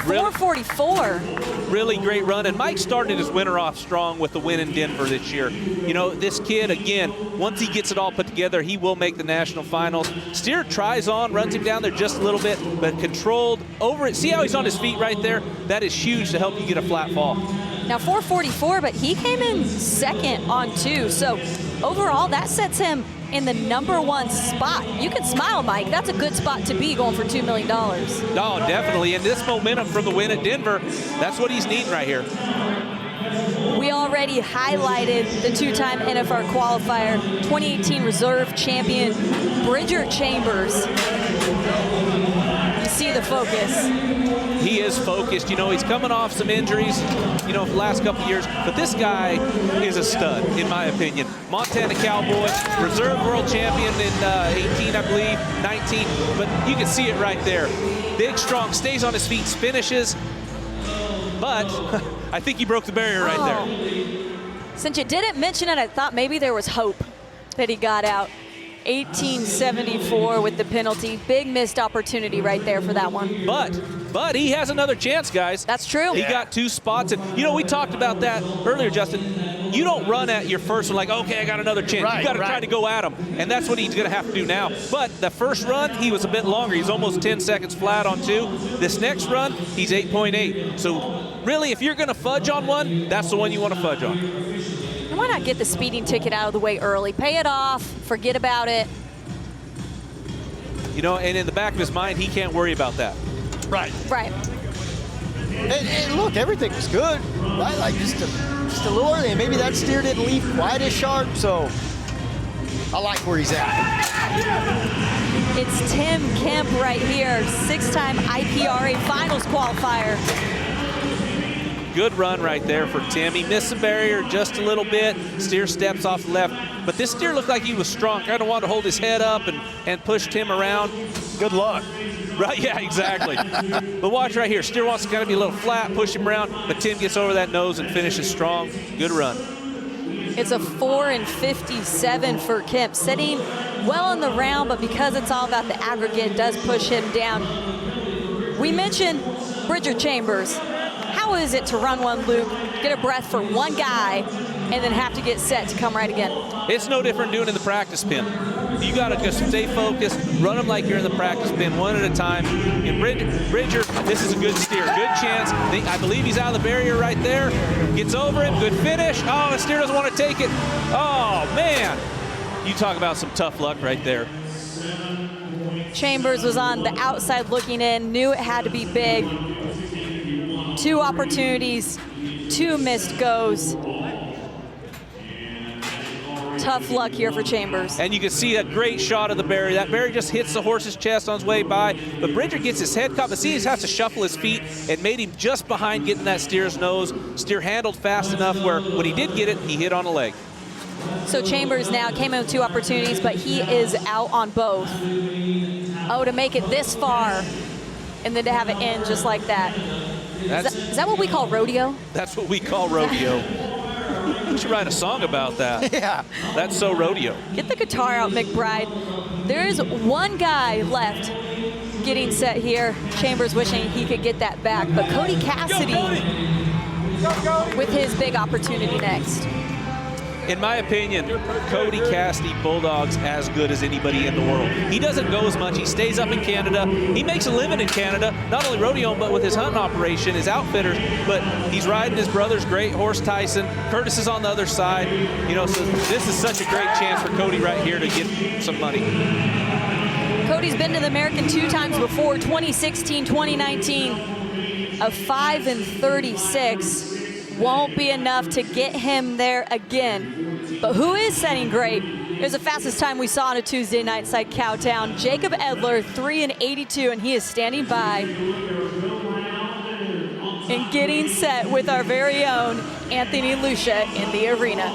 444. Really great run, and Mike started his winter off strong with the win in Denver this year. You know, this kid, again, once he gets it all put together, he will make the national finals. Steer tries on, runs him down there just a little bit, but controlled over it. See how he's on his feet right there? That is huge to help you get a flat fall. Now 444, but he came in 2nd on 2. So overall, that sets him in the number 1 spot. You can smile, Mike. That's a good spot to be going for $2 million. Oh, definitely. And this momentum from the win at Denver, that's what he's needing right here. We already highlighted the 2-time NFR qualifier, 2018 reserve champion, Bridger Chambers. You see the focus. He is focused. You know, he's coming off some injuries, you know, for the last couple of years. But this guy is a stud, in my opinion. Montana Cowboy, reserve world champion in 18, I believe, 19. But you can see it right there. Big, strong, stays on his feet, finishes. But I think he broke the barrier right there. Since you didn't mention it, I thought maybe there was hope that he got out. 1874 with the penalty. Big missed opportunity right there for that one. But he has another chance, guys. That's true. He got 2 spots. And, you know, we talked about that earlier, Justin. You don't run at your first one like, okay, I got another chance. You got to try to go at him. And that's what he's going to have to do now. But the first run, he was a bit longer. He's almost 10 seconds flat on 2. This next run, he's 8.8. So really, if you're going to fudge on one, that's the one you want to fudge on. Why not get the speeding ticket out of the way early? Pay it off, forget about it. You know, and in the back of his mind, he can't worry about that. Right. Right. And look, everything was good, right? Like just a just a little early, and maybe that steer didn't leave quite as sharp, so I like where he's at. It's Tim Kemp right here, 6-time IPRA Finals qualifier. Good run right there for Tim. He missed the barrier just a little bit. Steer steps off the left. But this steer looked like he was strong. Kind of wanted to hold his head up and push Tim around. Good luck. Right, yeah, exactly. But watch right here. Steer wants to kind of be a little flat, push him around, but Tim gets over that nose and finishes strong. Good run. It's a 4.57 for Kemp, sitting well in the round, but because it's all about the aggregate, it does push him down. We mentioned Bridger Chambers. How is it to run one loop, get a breath for one guy, and then have to get set to come right again? It's no different doing in the practice pen. You got to just stay focused, run them like you're in the practice pen, one at a time. And Bridger, this is a good steer, good chance. I believe he's out of the barrier right there. Gets over it, good finish. Oh, the steer doesn't want to take it. Oh, man. You talk about some tough luck right there. Chambers was on the outside looking in, knew it had to be big. 2 opportunities, 2 missed goes. Tough luck here for Chambers. And you can see a great shot of the barrier. That barrier just hits the horse's chest on his way by, but Bridger gets his head caught, but see, he has to shuffle his feet. It made him just behind getting that steer's nose. Steer handled fast enough where when he did get it, he hit on a leg. So Chambers now came in with 2 opportunities, but he is out on both. Oh, to make it this far, and then to have it end just like that. Is that what we call rodeo? That's what we call rodeo. We should write a song about that. Yeah. That's so rodeo. Get the guitar out, McBride. There is one guy left getting set here. Chambers wishing he could get that back, but Cody Cassidy with his big opportunity next. In my opinion, Cody Cassidy Bulldog's as good as anybody in the world. He doesn't go as much. He stays up in Canada. He makes a living in Canada, not only rodeoing, but with his hunting operation, his outfitters. But he's riding his brother's great horse, Tyson. Curtis is on the other side. You know, so this is such a great chance for Cody right here to get some money. Cody's been to the American 2 times before, 2016, 2019. A 5-36. Won't be enough to get him there again. But who is setting great? It was the fastest time we saw on a Tuesday night side Cowtown. Jacob Edler, 3:82, and he is standing by and getting set with our very own Anthony Lucia in the arena.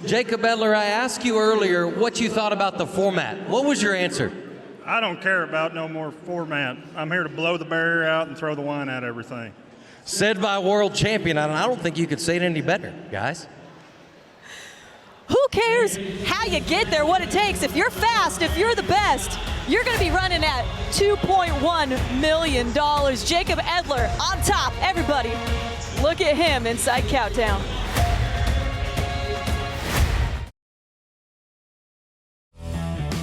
Jacob Edler, I asked you earlier what you thought about the format. What was your answer? I don't care about no more format. I'm here to blow the barrier out and throw the wine at everything. Said by world champion, and I don't think you could say it any better, guys. Who cares how you get there, what it takes? If you're fast, if you're the best, you're going to be running at $2.1 million. Jacob Edler on top. Everybody, look at him inside Cowtown.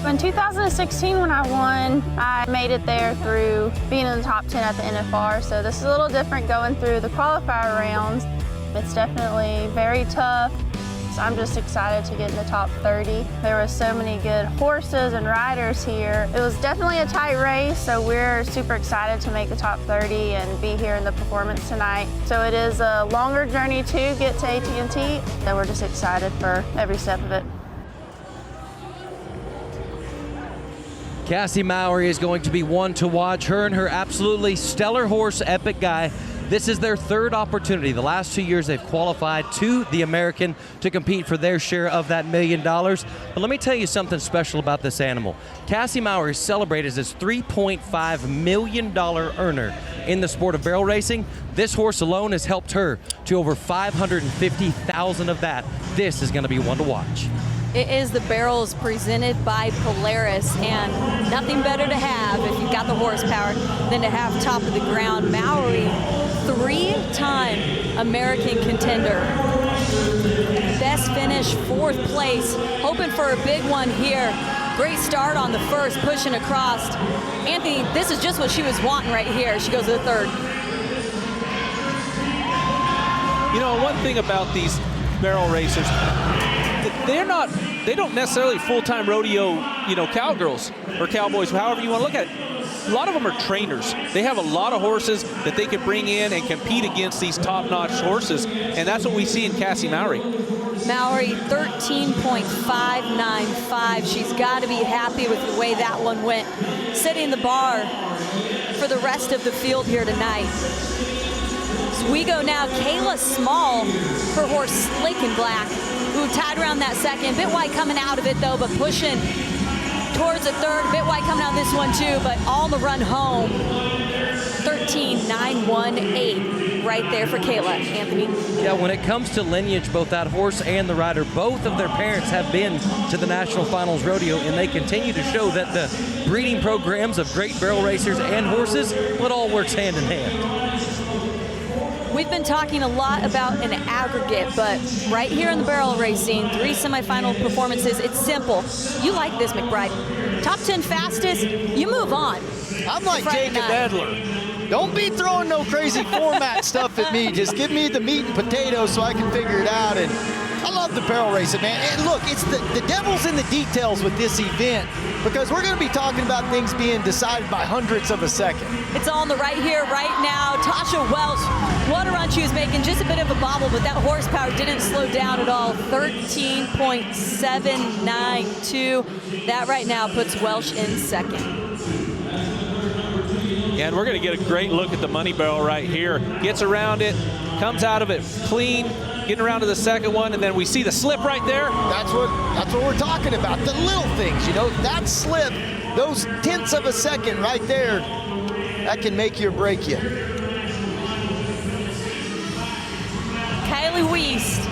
In 2016 when I won, I made it there through being in the top 10 at the NFR, so this is a little different going through the qualifier rounds. It's definitely very tough, so I'm just excited to get in the top 30. There were so many good horses and riders here. It was definitely a tight race, so we're super excited to make the top 30 and be here in the performance tonight. So it is a longer journey to get to AT&T, and we're just excited for every step of it. Cassie Mowry is going to be one to watch. Her and her absolutely stellar horse, Epic Guy. This is their 3rd opportunity. The last 2 years they've qualified to the American to compete for their share of that $1 million. But let me tell you something special about this animal. Cassie Mowry is celebrated as this $3.5 million earner in the sport of barrel racing. This horse alone has helped her to over $550,000 of that. This is going to be one to watch. It is the barrels presented by Polaris, and nothing better to have if you've got the horsepower than to have top of the ground. Mowry, 3-time American contender. Best finish, 4th place, hoping for a big one here. Great start on the first, pushing across. Anthony, this is just what she was wanting right here. She goes to the 3rd. You know, one thing about these barrel racers, they don't necessarily full-time rodeo, you know, cowgirls or cowboys, however you want to look at it. a lot of them are trainers. They have a lot of horses that they can bring in and compete against these top-notch horses, and that's what we see in Cassie Mowry. Mowry, 13.595. She's got to be happy with the way that one went, setting the bar for the rest of the field here tonight. So we go now, Kayla Small, her horse Slick and Black, who tied around that second. Bit wide coming out of it though, but pushing towards the third. Bit wide coming out of this one too, but on the run home. 13.918 right there for Kayla. Anthony. Yeah, when it comes to lineage, both that horse and the rider, both of their parents have been to the National Finals Rodeo, and they continue to show that the breeding programs of great barrel racers and horses, well, it all works hand in hand. We've been talking a lot about an aggregate, but right here in the barrel racing, 3 semifinal performances, it's simple. You like this, McBride. Top 10 fastest, you move on. I'm like Jacob Edler. Don't be throwing no crazy format stuff at me. Just give me the meat and potatoes so I can figure it out. And I love the barrel racing, man. And look, it's the devil's in the details with this event, because we're going to be talking about things being decided by hundredths of a second. It's on the right here, right now. Tasha Welch, what a run she was making. Just a bit of a bobble, but that horsepower didn't slow down at all. 13.792. That right now puts Welch in second. And we're going to get a great look at the money barrel right here. Gets around it, comes out of it clean, getting around to the second one, and then we see the slip right there. That's what we're talking about, the little things, you know, that slip, those tenths of a second right there, that can make you or break you. Kylie Wiest.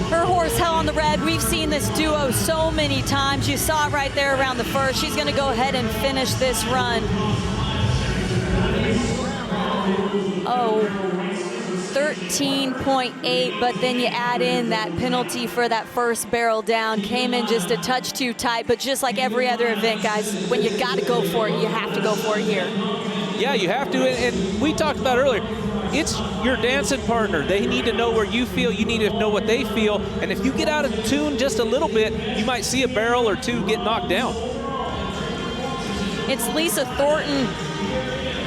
Her horse Hell on the Red. We've seen this duo so many times. You saw it right there around the first. She's going to go ahead and finish this run. Oh, 13.8, but then you add in that penalty for that first barrel down. Came in just a touch too tight, but just like every other event, guys, when you got to go for it, you have to go for it here. Yeah, you have to, and we talked about earlier, it's your dancing partner. They need to know where you feel. You need to know what they feel. And if you get out of tune just a little bit, you might see a barrel or two get knocked down. It's Lisa Thornton,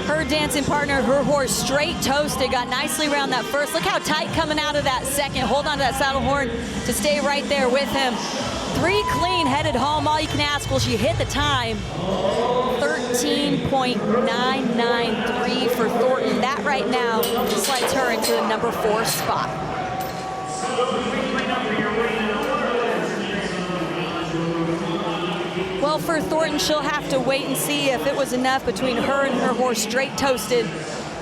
her dancing partner, her horse Straight Toasted, got nicely around that first. Look how tight coming out of that second. Hold on to that saddle horn to stay right there with him. 3 clean, headed home. All you can ask, will she hit the time? 13.993 for Thornton. That right now slides her into the number 4 spot. Well, for Thornton, she'll have to wait and see if it was enough between her and her horse Straight Toasted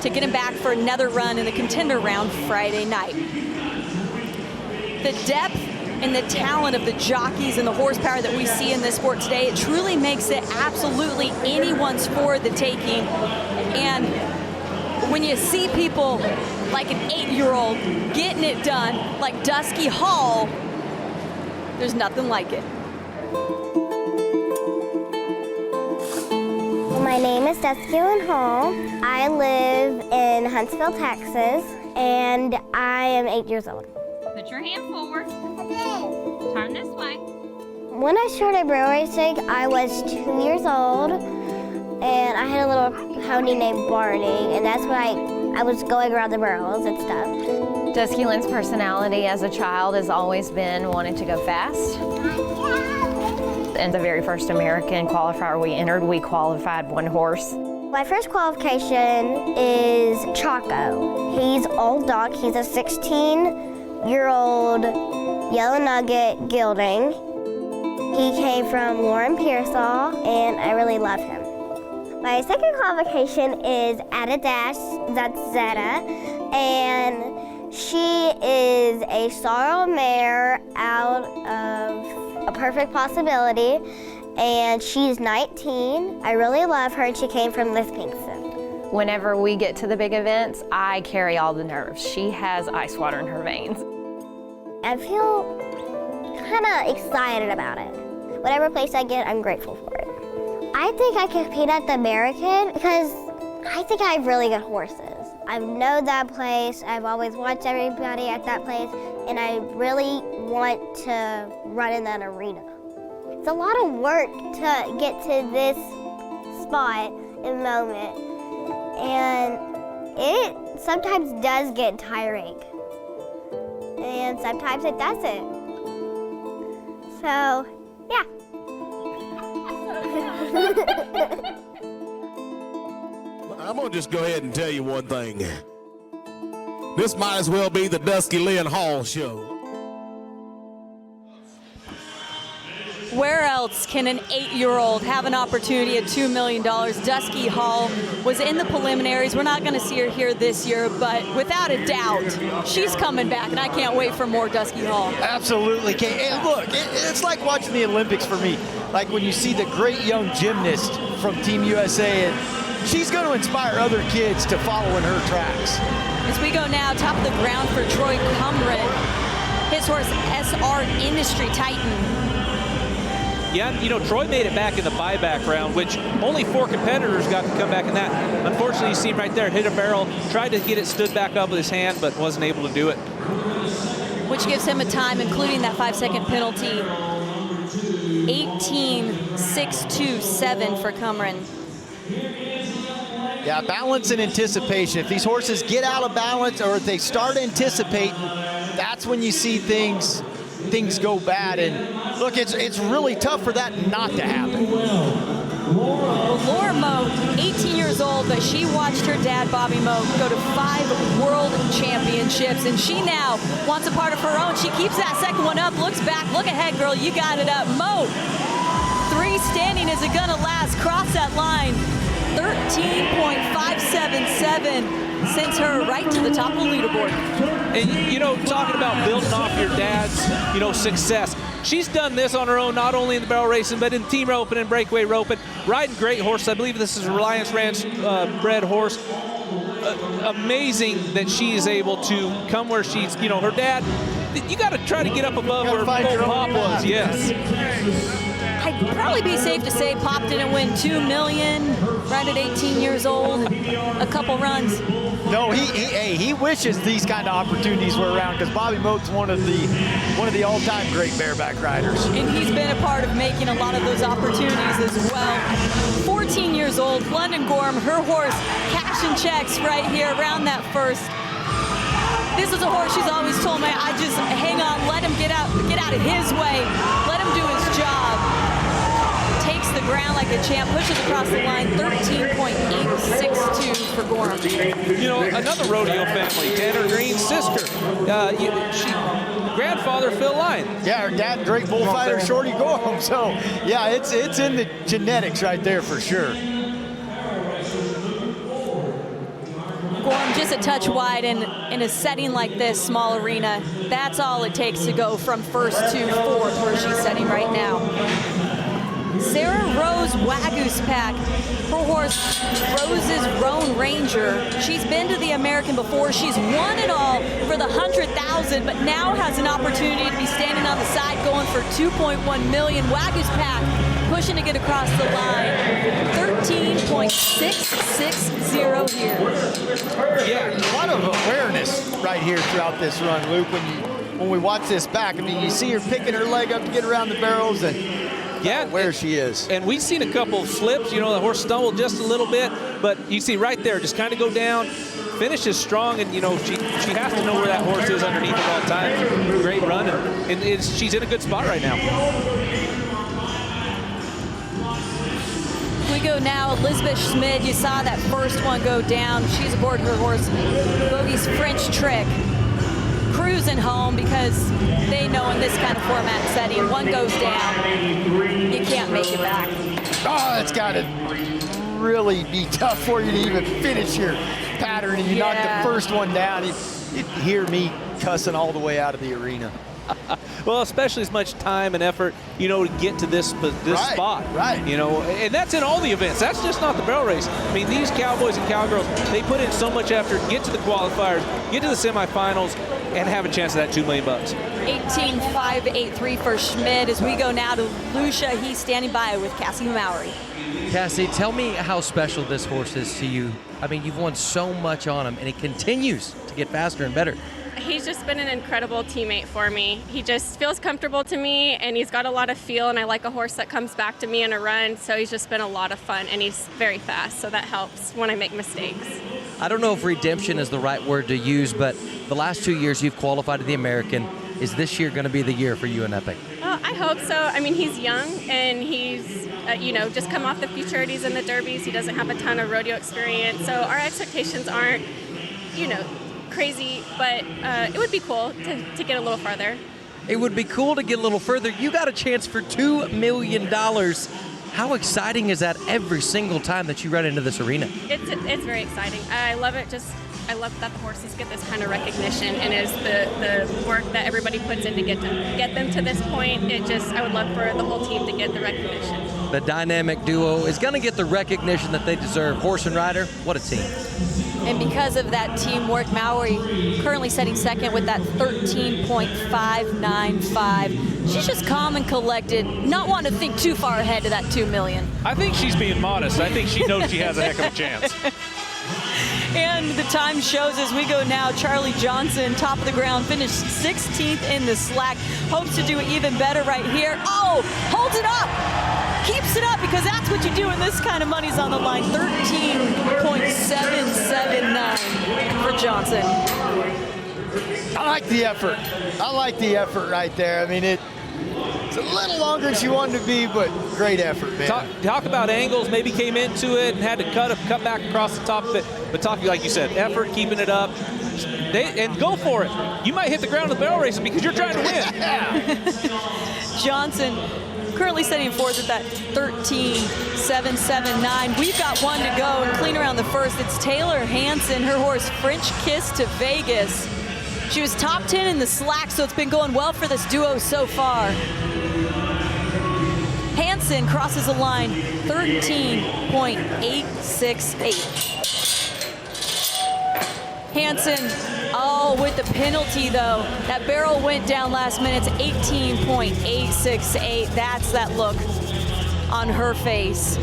to get him back for another run in the contender round Friday night. The depth and the talent of the jockeys and the horsepower that we see in this sport today, it truly makes it absolutely anyone's for the taking. And when you see people like an 8-year-old getting it done, like Dusky Hall, there's nothing like it. My name is Dusky Hall. I live in Huntsville, Texas, and I am 8 years old. Put your hand forward. Turn this way. When I started barrel racing, I was 2 years old, and I had a little pony named Barney, and that's why I was going around the barrels and stuff. Dusky Lynn's personality as a child has always been wanting to go fast. In the very first American qualifier we entered, we qualified 1 horse. My first qualification is Chaco. He's old dog. He's a 16-year-old Yellow Nugget gelding. He came from Lauren Pearsall, and I really love him. My second qualification is At a Dash, that's Zeta, and she is a sorrel mare out of A Perfect Possibility, and she's 19. I really love her, and she came from Lispington. Whenever we get to the big events, I carry all the nerves. She has ice water in her veins. I feel kind of excited about it. Whatever place I get, I'm grateful for it. I think I can compete at the American because I think I have really good horses. I know that place, I've always watched everybody at that place, and I really want to run in that arena. It's a lot of work to get to this spot in the moment. And it sometimes does get tiring. And sometimes it doesn't. So, yeah. I'm going to just go ahead and tell you one thing. This might as well be the Dusky Lynn Hall show. Where else can an 8-year-old have an opportunity at $2 million? Dusky Hall was in the preliminaries. We're not going to see her here this year, but without a doubt, she's coming back, and I can't wait for more Dusky Hall. Absolutely, Kate. And look, it's like watching the Olympics for me. Like when you see the great young gymnast from Team USA, and she's going to inspire other kids to follow in her tracks. As we go now, top of the ground for Troy Cumren, his horse SR Industry Titan. Yeah, you know, Troy made it back in the buyback round, which only 4 competitors got to come back in that. Unfortunately, you see him right there, hit a barrel, tried to get it stood back up with his hand, but wasn't able to do it. Which gives him a time, including that 5-second penalty, 18.627 for Cumren. Yeah, balance and anticipation. If these horses get out of balance or if they start anticipating, that's when you see things go bad. And look, it's really tough for that not to happen. Well, Laura Moe, 18 years old, but she watched her dad, Bobby Moe, go to 5 world championships, and she now wants a part of her own. She keeps that second one up, looks back, look ahead, girl, you got it up. Moe, 3 standing, is it gonna last? Cross that line, 13.577. Sends her right to the top of the leaderboard. And, you know, talking about building off your dad's, you know, success. She's done this on her own, not only in the barrel racing, but in team roping and breakaway roping. Riding great horses. I believe this is a Reliance Ranch bred horse. Amazing that she is able to come where she's, you know, her dad. You got to try to get up above where Pop was. Yes. I'd probably be safe to say Pop didn't win $2 million right at 18 years old. A couple runs. No, he wishes these kind of opportunities were around, because Bobby Mote's one of the all-time great bareback riders. And he's been a part of making a lot of those opportunities as well. 14 years old, London Gorham, her horse, cashing checks right here around that first. This is a horse she's always told me, I just hang on, let him get out of his way, let him do his job. Takes the ground like a champ, pushes across the line, 13.862 for Gorham. You know, another rodeo family, Tanner Green's sister. Grandfather Phil Lyon. Yeah, her dad, great bullfighter, Shorty Gorham. So, yeah, it's in the genetics right there for sure. Gorham just a touch wide in a setting like this, small arena. That's all it takes to go from first to fourth, where she's setting right now. Sarah Rose Wagoose Pack, her horse Rose's Roan Ranger. She's been to the American before. She's won it all for the 100,000, but now has an opportunity to be standing on the side going for 2.1 million. Wagoose Pack pushing to get across the line. 13.660 here. Yeah, a lot of awareness right here throughout this run, Luke. When we watch this back, I mean, you see her picking her leg up to get around the barrels, and yeah, where she is. And we've seen a couple of slips. You know, the horse stumbled just a little bit, but you see right there, just kind of go down, finishes strong, and, you know, she has to know where that horse is underneath at all times. Great run, and she's in a good spot right now. We go now, Elizabeth Schmid. You saw that first one go down. She's aboard her horse, Bogey's French Trick. Cruising home, because they know in this kind of format setting, one goes down, you can't make it back. Oh, it's got to really be tough for you to even finish your pattern, and you knock the first one down. You'd hear me cussing all the way out of the arena. Well, especially as much time and effort, you know, to get to this spot. Right. You know, and that's in all the events. That's just not the barrel race. I mean, these cowboys and cowgirls, they put in so much effort, get to the qualifiers, get to the semifinals, and have a chance at that $2 million. 18.583 for Schmid. As we go now to Lucia, he's standing by with Cassie Mowry. Cassie, tell me how special this horse is to you. I mean, you've won so much on him, and it continues to get faster and better. He's just been an incredible teammate for me. He just feels comfortable to me, and he's got a lot of feel, and I like a horse that comes back to me in a run, so he's just been a lot of fun, and he's very fast, so that helps when I make mistakes. I don't know if redemption is the right word to use, but the last 2 years you've qualified to the American. Is this year going to be the year for you and Epic? Well, I hope so. I mean, he's young, and he's, just come off the futurities and the derbies. He doesn't have a ton of rodeo experience, so our expectations aren't, crazy, but it would be cool to get a little farther. It would be cool to get a little further. You got a chance for $2 million. How exciting is that every single time that you run into this arena? It's very exciting. I love it. I love that the horses get this kind of recognition, and it's the work that everybody puts in to get them to this point. I would love for the whole team to get the recognition. The dynamic duo is going to get the recognition that they deserve. Horse and rider, what a team. And because of that teamwork, Maui currently setting second with that 13.595. She's just calm and collected, not wanting to think too far ahead to that $2 million. I think she's being modest. I think she knows she has a heck of a chance. And the time shows as we go now, Charlie Johnson, top of the ground, finished 16th in the slack. Hopes to do even better right here. Oh, holds it up. Keeps it up, because that's what you do when this kind of money's on the line. 13.779 for Johnson. I like the effort. I like the effort right there. I mean, it's a little longer than she wanted to be, but great effort, man. Talk about angles, maybe came into it and had to cut back across the top of it. But talking, like you said, effort, keeping it up, and go for it. You might hit the ground in the barrel racing because you're trying to win. Johnson currently setting fourth at that 13.779. We've got one to go, and clean around the first. It's Taylor Hansen, her horse French Kiss to Vegas. She was top 10 in the slack, so it's been going well for this duo so far. Hansen crosses the line, 13.868. Hansen, with the penalty though. That barrel went down last minute to 18.868. That's that look on her face.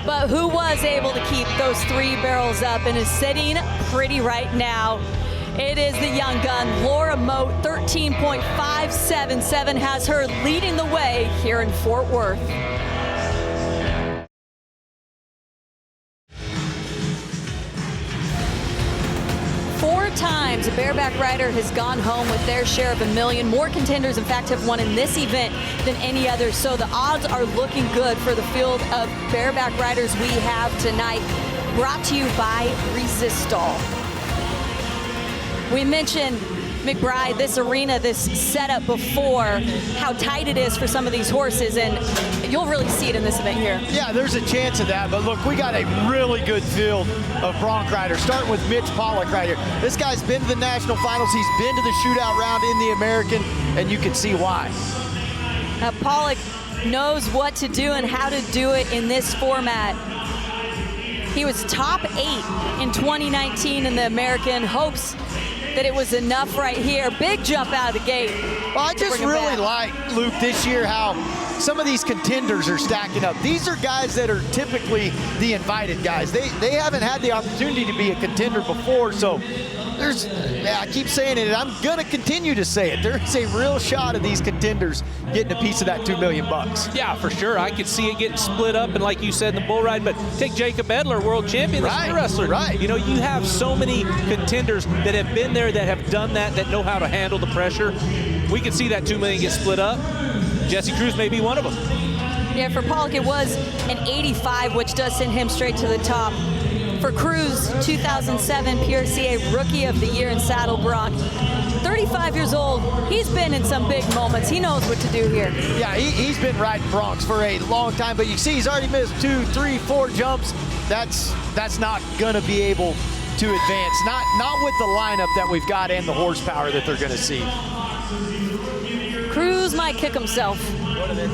But who was able to keep those 3 barrels up and is sitting pretty right now? It is the young gun, Laura Moat, 13.577, has her leading the way here in Fort Worth. Four times a bareback rider has gone home with their share of $1 million. More contenders, in fact, have won in this event than any other. So the odds are looking good for the field of bareback riders we have tonight. Brought to you by Resistol. We mentioned, McBride, this arena, this setup before, how tight it is for some of these horses, and you'll really see it in this event here. Yeah, there's a chance of that, but look, we got a really good field of bronc riders, starting with Mitch Pollock right here. This guy's been to the national finals, he's been to the shootout round in the American, and you can see why. Pollock knows what to do and how to do it in this format. He was top 8 in 2019 in the American. Hopes that it was enough right here. Big jump out of the gate. Well, I just really like, Luke, this year how some of these contenders are stacking up. These are guys that are typically the invited guys. They haven't had the opportunity to be a contender before, so I keep saying it, and I'm going to continue to say it. There's a real shot of these contenders getting a piece of that $2 million. Yeah, for sure. I could see it getting split up, and like you said, in the bull ride, but take Jacob Edler, world champion, the wrestler. Right. You know, you have so many contenders that have been there, that have done that know how to handle the pressure. We could see that $2 million get split up. Jesse Cruz may be one of them. Yeah, for Pollock, it was an 85, which does send him straight to the top. For Cruz, 2007 PRCA Rookie of the Year in Saddle Bronc. 35 years old, he's been in some big moments. He knows what to do here. Yeah, he's been riding broncs for a long time, but you see he's already missed 2, 3, 4 jumps. That's not gonna be able to advance. Not with the lineup that we've got and the horsepower that they're gonna see. Cruz might kick himself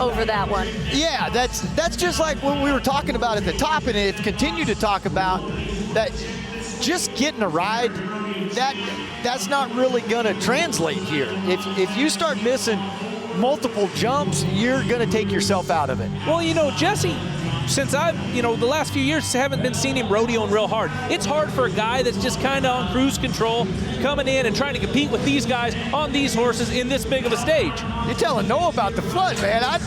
over that one. Yeah, that's just like what we were talking about at the top, and it continue to talk about that just getting a ride, that's not really gonna translate here. If you start missing multiple jumps, you're gonna take yourself out of it. Well, you know, Jesse since the last few years haven't been seeing him rodeoing real hard. It's hard for a guy that's just kind of on cruise control coming in and trying to compete with these guys on these horses in this big of a stage. You're telling Noah about the flood, man. I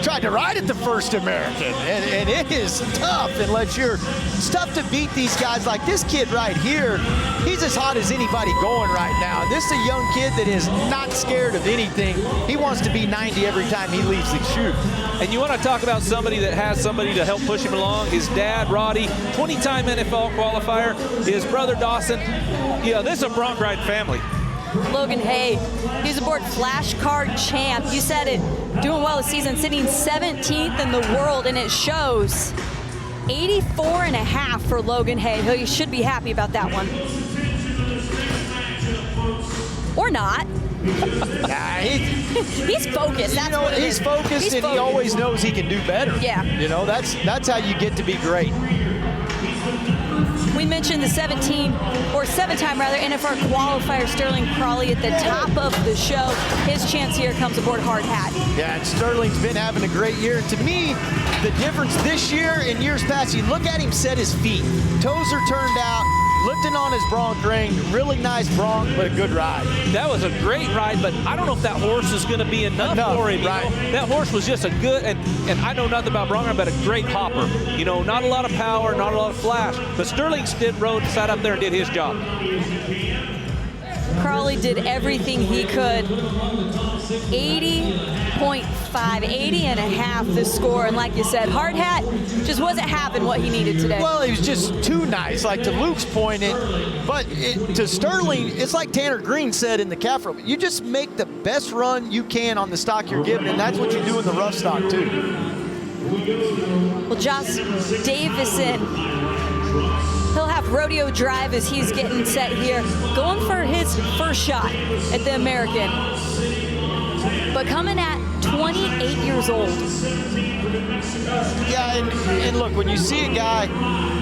tried to ride at the first American, and it is tough unless it's tough to beat these guys like this kid right here. He's as hot as anybody going right now. This is a young kid that is not scared of anything. He wants to be 90 every time he leaves the chute. And you want to talk about somebody that has somebody to help push him along. His dad, Roddy, 20-time NFL qualifier. His brother, Dawson. Yeah, this is a bronc ride family. Logan Hay, he's aboard Flashcard Champ. You said it, doing well this season, sitting 17th in the world, and it shows. 84.5 for Logan Hay. He should be happy about that one. Or not. He's focused. That's what it is. He's focused, and he always knows he can do better. Yeah. That's how you get to be great. We mentioned the 7-time NFR qualifier Sterling Crawley at the top of the show. His chance here comes aboard Hard Hat. Yeah, and Sterling's been having a great year. And to me, the difference this year and years past, you look at him set his feet. Toes are turned out, lifting on his bronc ring. Really nice bronc, but a good ride. That was a great ride, but I don't know if that horse is going to be enough for him. Right. That horse was just a good, and I know nothing about bronc, but a great hopper. Not a lot of power, not a lot of flash, but Sterling sat up there and did his job. Crawley did everything he could. 80.5, 80.5 the score, and like you said, Hard Hat just wasn't having what he needed today. Well, he was just too nice, like to Luke's point, but to Sterling, it's like Tanner Green said in the calf rope, you just make the best run you can on the stock you're given, and that's what you do in the rough stock too. Well, Josh Davison, he'll have Rodeo Drive as he's getting set here, going for his first shot at the American, but coming at 28 years old. Yeah, and look, when you see a guy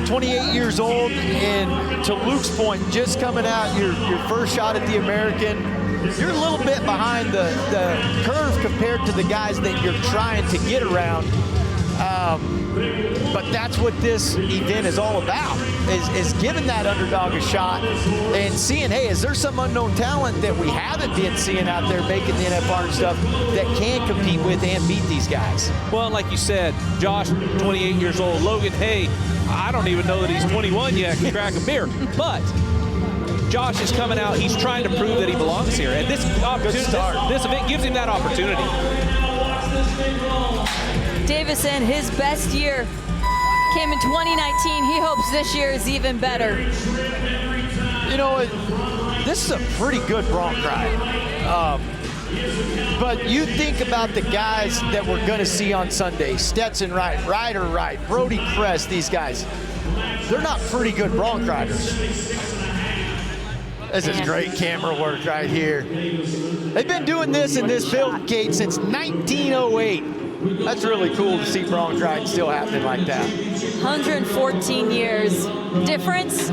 28 years old, and to Luke's point, just coming out your first shot at the American, you're a little bit behind the curve compared to the guys that you're trying to get around. But that's what this event is all about, is giving that underdog a shot and seeing, hey, is there some unknown talent that we haven't been seeing out there making the NFR and stuff that can compete with and beat these guys? Well, like you said, Josh, 28 years old. Logan Hay, I don't even know that he's 21 yet, can crack a beer. But Josh is coming out. He's trying to prove that he belongs here. And this event gives him that opportunity. Davison, his best year came in 2019. He hopes this year is even better. This is a pretty good bronc ride. But you think about the guys that we're going to see on Sunday. Stetson Wright, Ryder Wright, Brody Crest, these guys. They're not pretty good bronc riders. This is great camera work right here. They've been doing this in this build gate since 1908. That's really cool to see bronc riding still happening like that. 114 years. Difference?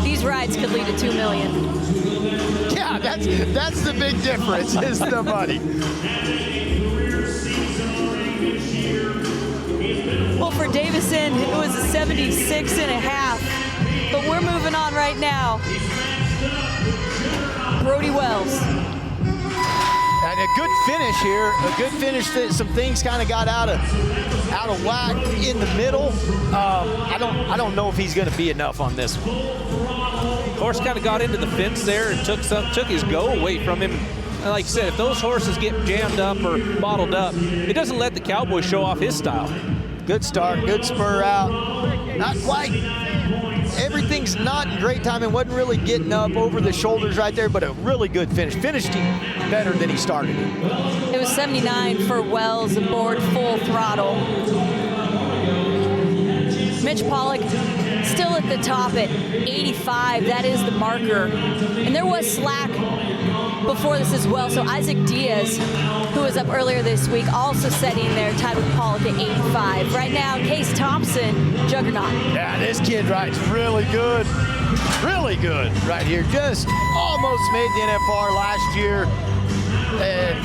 These rides could lead to $2 million. Yeah, that's the big difference, is the money. Well, for Davison, it was a 76.5. But we're moving on right now. Brody Wells. And a good finish here, a good finish. Some things kind of got out of whack in the middle. I don't know if he's going to be enough on this one. Horse kind of got into the fence there and took his go away from him. And like you said, if those horses get jammed up or bottled up, it doesn't let the cowboy show off his style. Good start, good spur out. Not quite. Everything's not in great time and wasn't really getting up over the shoulders right there, but a really good finish. Finished him better than he started. It was 79 for Wells aboard Full Throttle. Mitch Pollock still at the top at 85. That is the marker. And there was slack before this as well. So Isaac Diaz, who was up earlier this week, also setting there, tied with Pollock at 85. Right now, Case Thompson, juggernaut. Yeah, this kid rides really good. Really good right here. Just almost made the NFR last year. And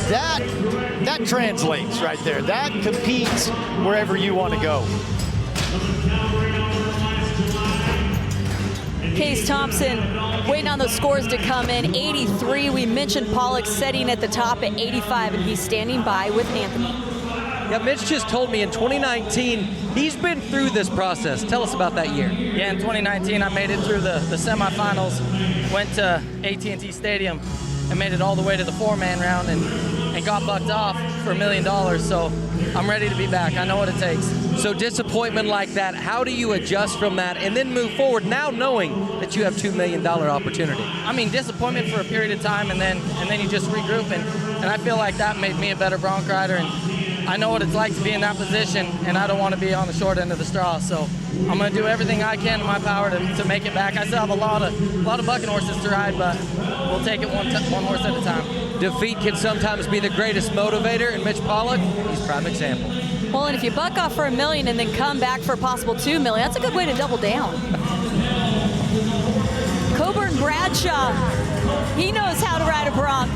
that translates right there. That competes wherever you want to go. Case Thompson waiting on those scores to come in. 83, we mentioned Pollock setting at the top at 85, and he's standing by with Anthony. Yeah, Mitch just told me in 2019, he's been through this process. Tell us about that year. Yeah, in 2019, I made it through the semifinals, went to AT&T Stadium, and made it all the way to the 4-man round and got bucked off for $1 million. So I'm ready to be back. I know what it takes. So disappointment like that, how do you adjust from that and then move forward now knowing that you have $2 million opportunity? I mean, disappointment for a period of time, and then you just regroup, and I feel like that made me a better bronc rider, and I know what it's like to be in that position, and I don't want to be on the short end of the straw. So I'm going to do everything I can in my power to make it back. I still have a lot of bucking horses to ride, but we'll take it one horse at a time. Defeat can sometimes be the greatest motivator, and Mitch Pollock, he's a prime example. Well, and if you buck off for $1 million and then come back for a possible $2 million, that's a good way to double down. Coburn Bradshaw, he knows how to ride a bronc.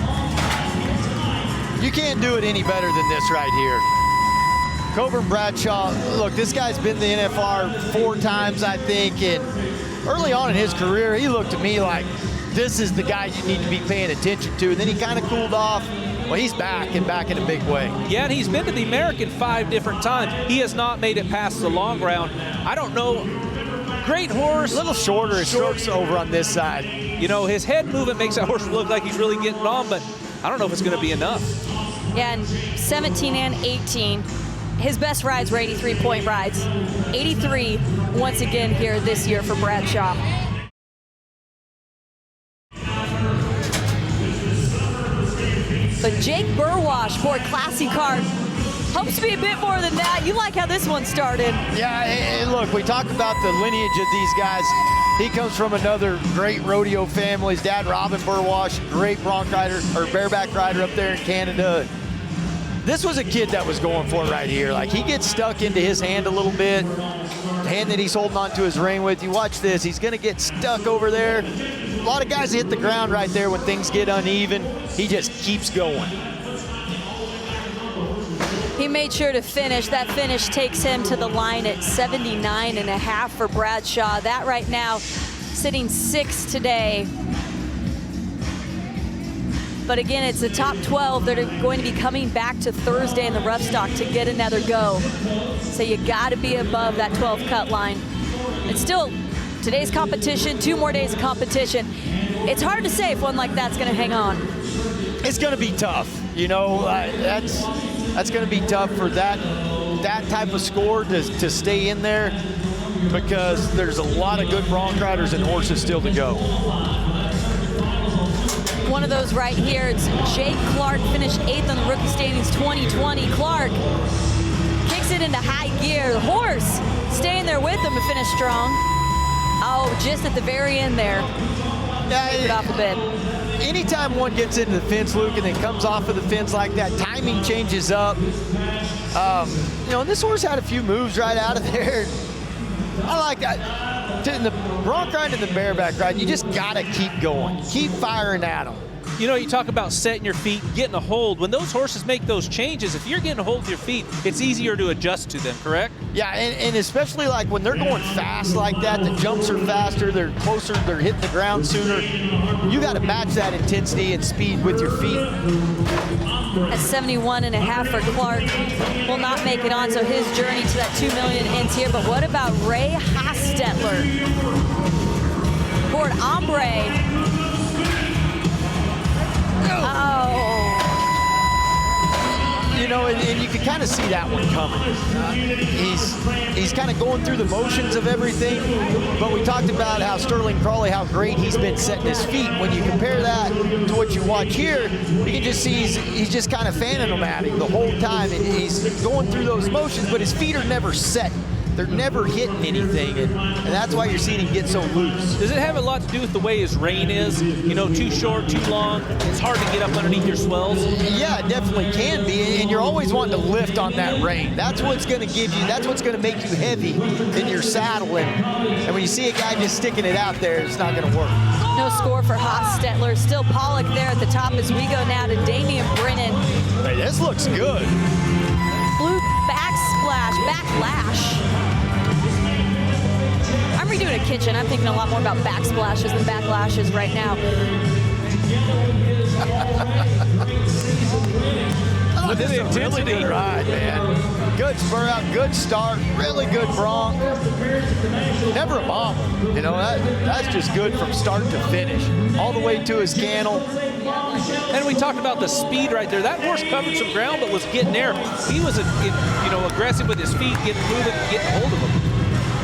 You can't do it any better than this right here. Coburn Bradshaw, look, this guy's been in the NFR 4 times, I think, and early on in his career, he looked to me like this is the guy you need to be paying attention to. And then he kind of cooled off. Well, he's back and back in a big way. Yeah, and he's been to the American 5 different times. He has not made it past the long round. I don't know. Great horse. A little shorter. His strokes over on this side. You know, his head movement makes that horse look like he's really getting on, but I don't know if it's going to be enough. Yeah, and 17 and 18, his best rides were 83-point rides. 83 once again here this year for Bradshaw. But Jake Burwash for a classy card. Hopes to be a bit more than that. You like how this one started. Yeah, hey, look, we talk about the lineage of these guys. He comes from another great rodeo family. His dad, Robin Burwash, great bronc rider, or bareback rider up there in Canada. This was a kid that was going for it right here. Like, he gets stuck into his hand a little bit. The hand that he's holding onto his rein with. You watch this, he's gonna get stuck over there. A lot of guys hit the ground right there when things get uneven. He just keeps going. He made sure to finish. That finish takes him to the line at 79.5 for Bradshaw. That right now sitting 6th today. But again, it's the top 12 that are going to be coming back to Thursday in the rough stock to get another go. So you got to be above that 12 cut line. It's still today's competition, 2 more days of competition. It's hard to say if one like that's going to hang on. It's going to be tough. You know, that's going to be tough for that type of score to stay in there, because there's a lot of good bronc riders and horses still to go. One of those right here, it's Jake Clark, finished 8th on the rookie standings 2020. Clark kicks it into high gear. The horse staying there with him to finish strong. Oh, just at the very end there. Yeah, it off a bit. Anytime one gets into the fence, Luke, and then comes off of the fence like that, timing changes up. You know, and this horse had a few moves right out of there. I like that. In the bronc ride and the bareback ride, you just gotta keep going. Keep firing at them. You know, you talk about setting your feet, getting a hold. When those horses make those changes, if you're getting a hold of your feet, it's easier to adjust to them, correct? Yeah, and especially like when they're going fast like that, the jumps are faster, they're closer, they're hitting the ground sooner. You got to match that intensity and speed with your feet. At 71.5 for Clark, will not make it on, so his journey to that $2 million ends here. But what about Ray Hostetler? Ford Ombre. Oh. You know, and you can kind of see that one coming. He's kind of going through the motions of everything, but we talked about how Sterling Crawley, how great he's been setting his feet. When you compare that to what you watch here, you can just see he's just kind of fanning them at him the whole time, and he's going through those motions, but his feet are never set. They're never hitting anything, and that's why you're seeing him get so loose. Does it have a lot to do with the way his rein is? You know, too short, too long? It's hard to get up underneath your swells? Yeah, it definitely can be, and you're always wanting to lift on that rein. That's what's going to give you, that's what's going to make you heavy in your saddle, and when you see a guy just sticking it out there, it's not going to work. No score for Hostetler. Still Pollock there at the top as we go now to Damian Brennan. Hey, this looks good. Blue backlash. I'm redoing a kitchen. I'm thinking a lot more about backsplashes than backlashes right now. Look at the intensity. Really good ride, man. Good spur out, good start, really good bronc. Never a bomber. You know, that's just good from start to finish. All the way to his cantle. And we talked about the speed right there. That horse covered some ground, but was getting there. He was, aggressive with his feet, getting moving, getting hold of them.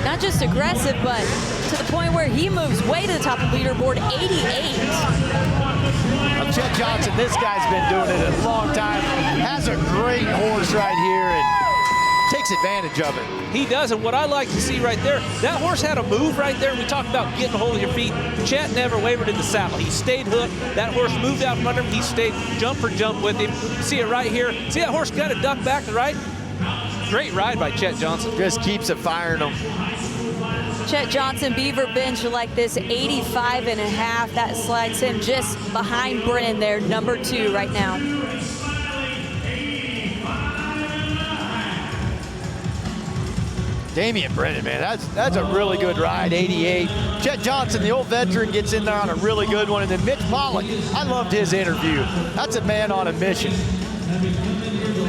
Not just aggressive, but to the point where he moves way to the top of the leaderboard, 88. Chet Johnson, this guy's been doing it a long time. Has a great horse right here and takes advantage of it. He does, and what I like to see right there, that horse had a move right there. We talked about getting a hold of your feet. Chet never wavered in the saddle. He stayed hooked. That horse moved out from under him. He stayed jump for jump with him. See it right here. See that horse kind of duck back to right? Great ride by Chet Johnson. Just keeps it firing him. Chet Johnson, Beaver bench like this, 85.5. That slides him just behind Brennan there, number 2 right now. Damian Brennan, man, that's a really good ride, 88. Chet Johnson, the old veteran, gets in there on a really good one. And then Mitch Pollock, I loved his interview. That's a man on a mission.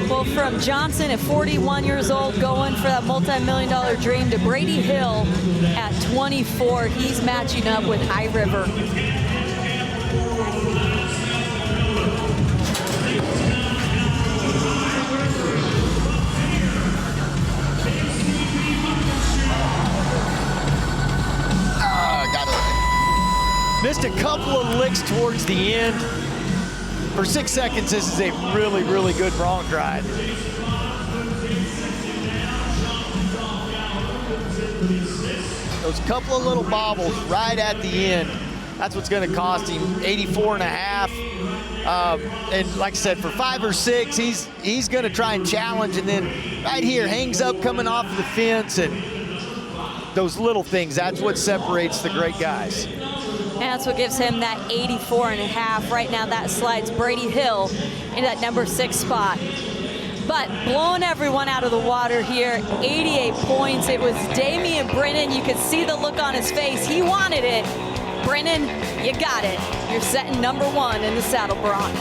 Well, from Johnson at 41 years old, going for that multi-million-dollar dream, to Brady Hill at 24. He's matching up with High River. Missed a couple of licks towards the end. For 6 seconds, this is a really, really good bronc ride. Those couple of little bobbles right at the end, that's what's going to cost him 84.5. And like I said, for 5 or 6, he's going to try and challenge, and then right here, hangs up coming off the fence, and those little things, that's what separates the great guys. And that's what gives him that 84.5. Right now, that slides Brady Hill into that number 6 spot. But blowing everyone out of the water here, 88 points. It was Damian Brennan. You could see the look on his face. He wanted it. Brennan, you got it. You're setting number 1 in the saddle bronc.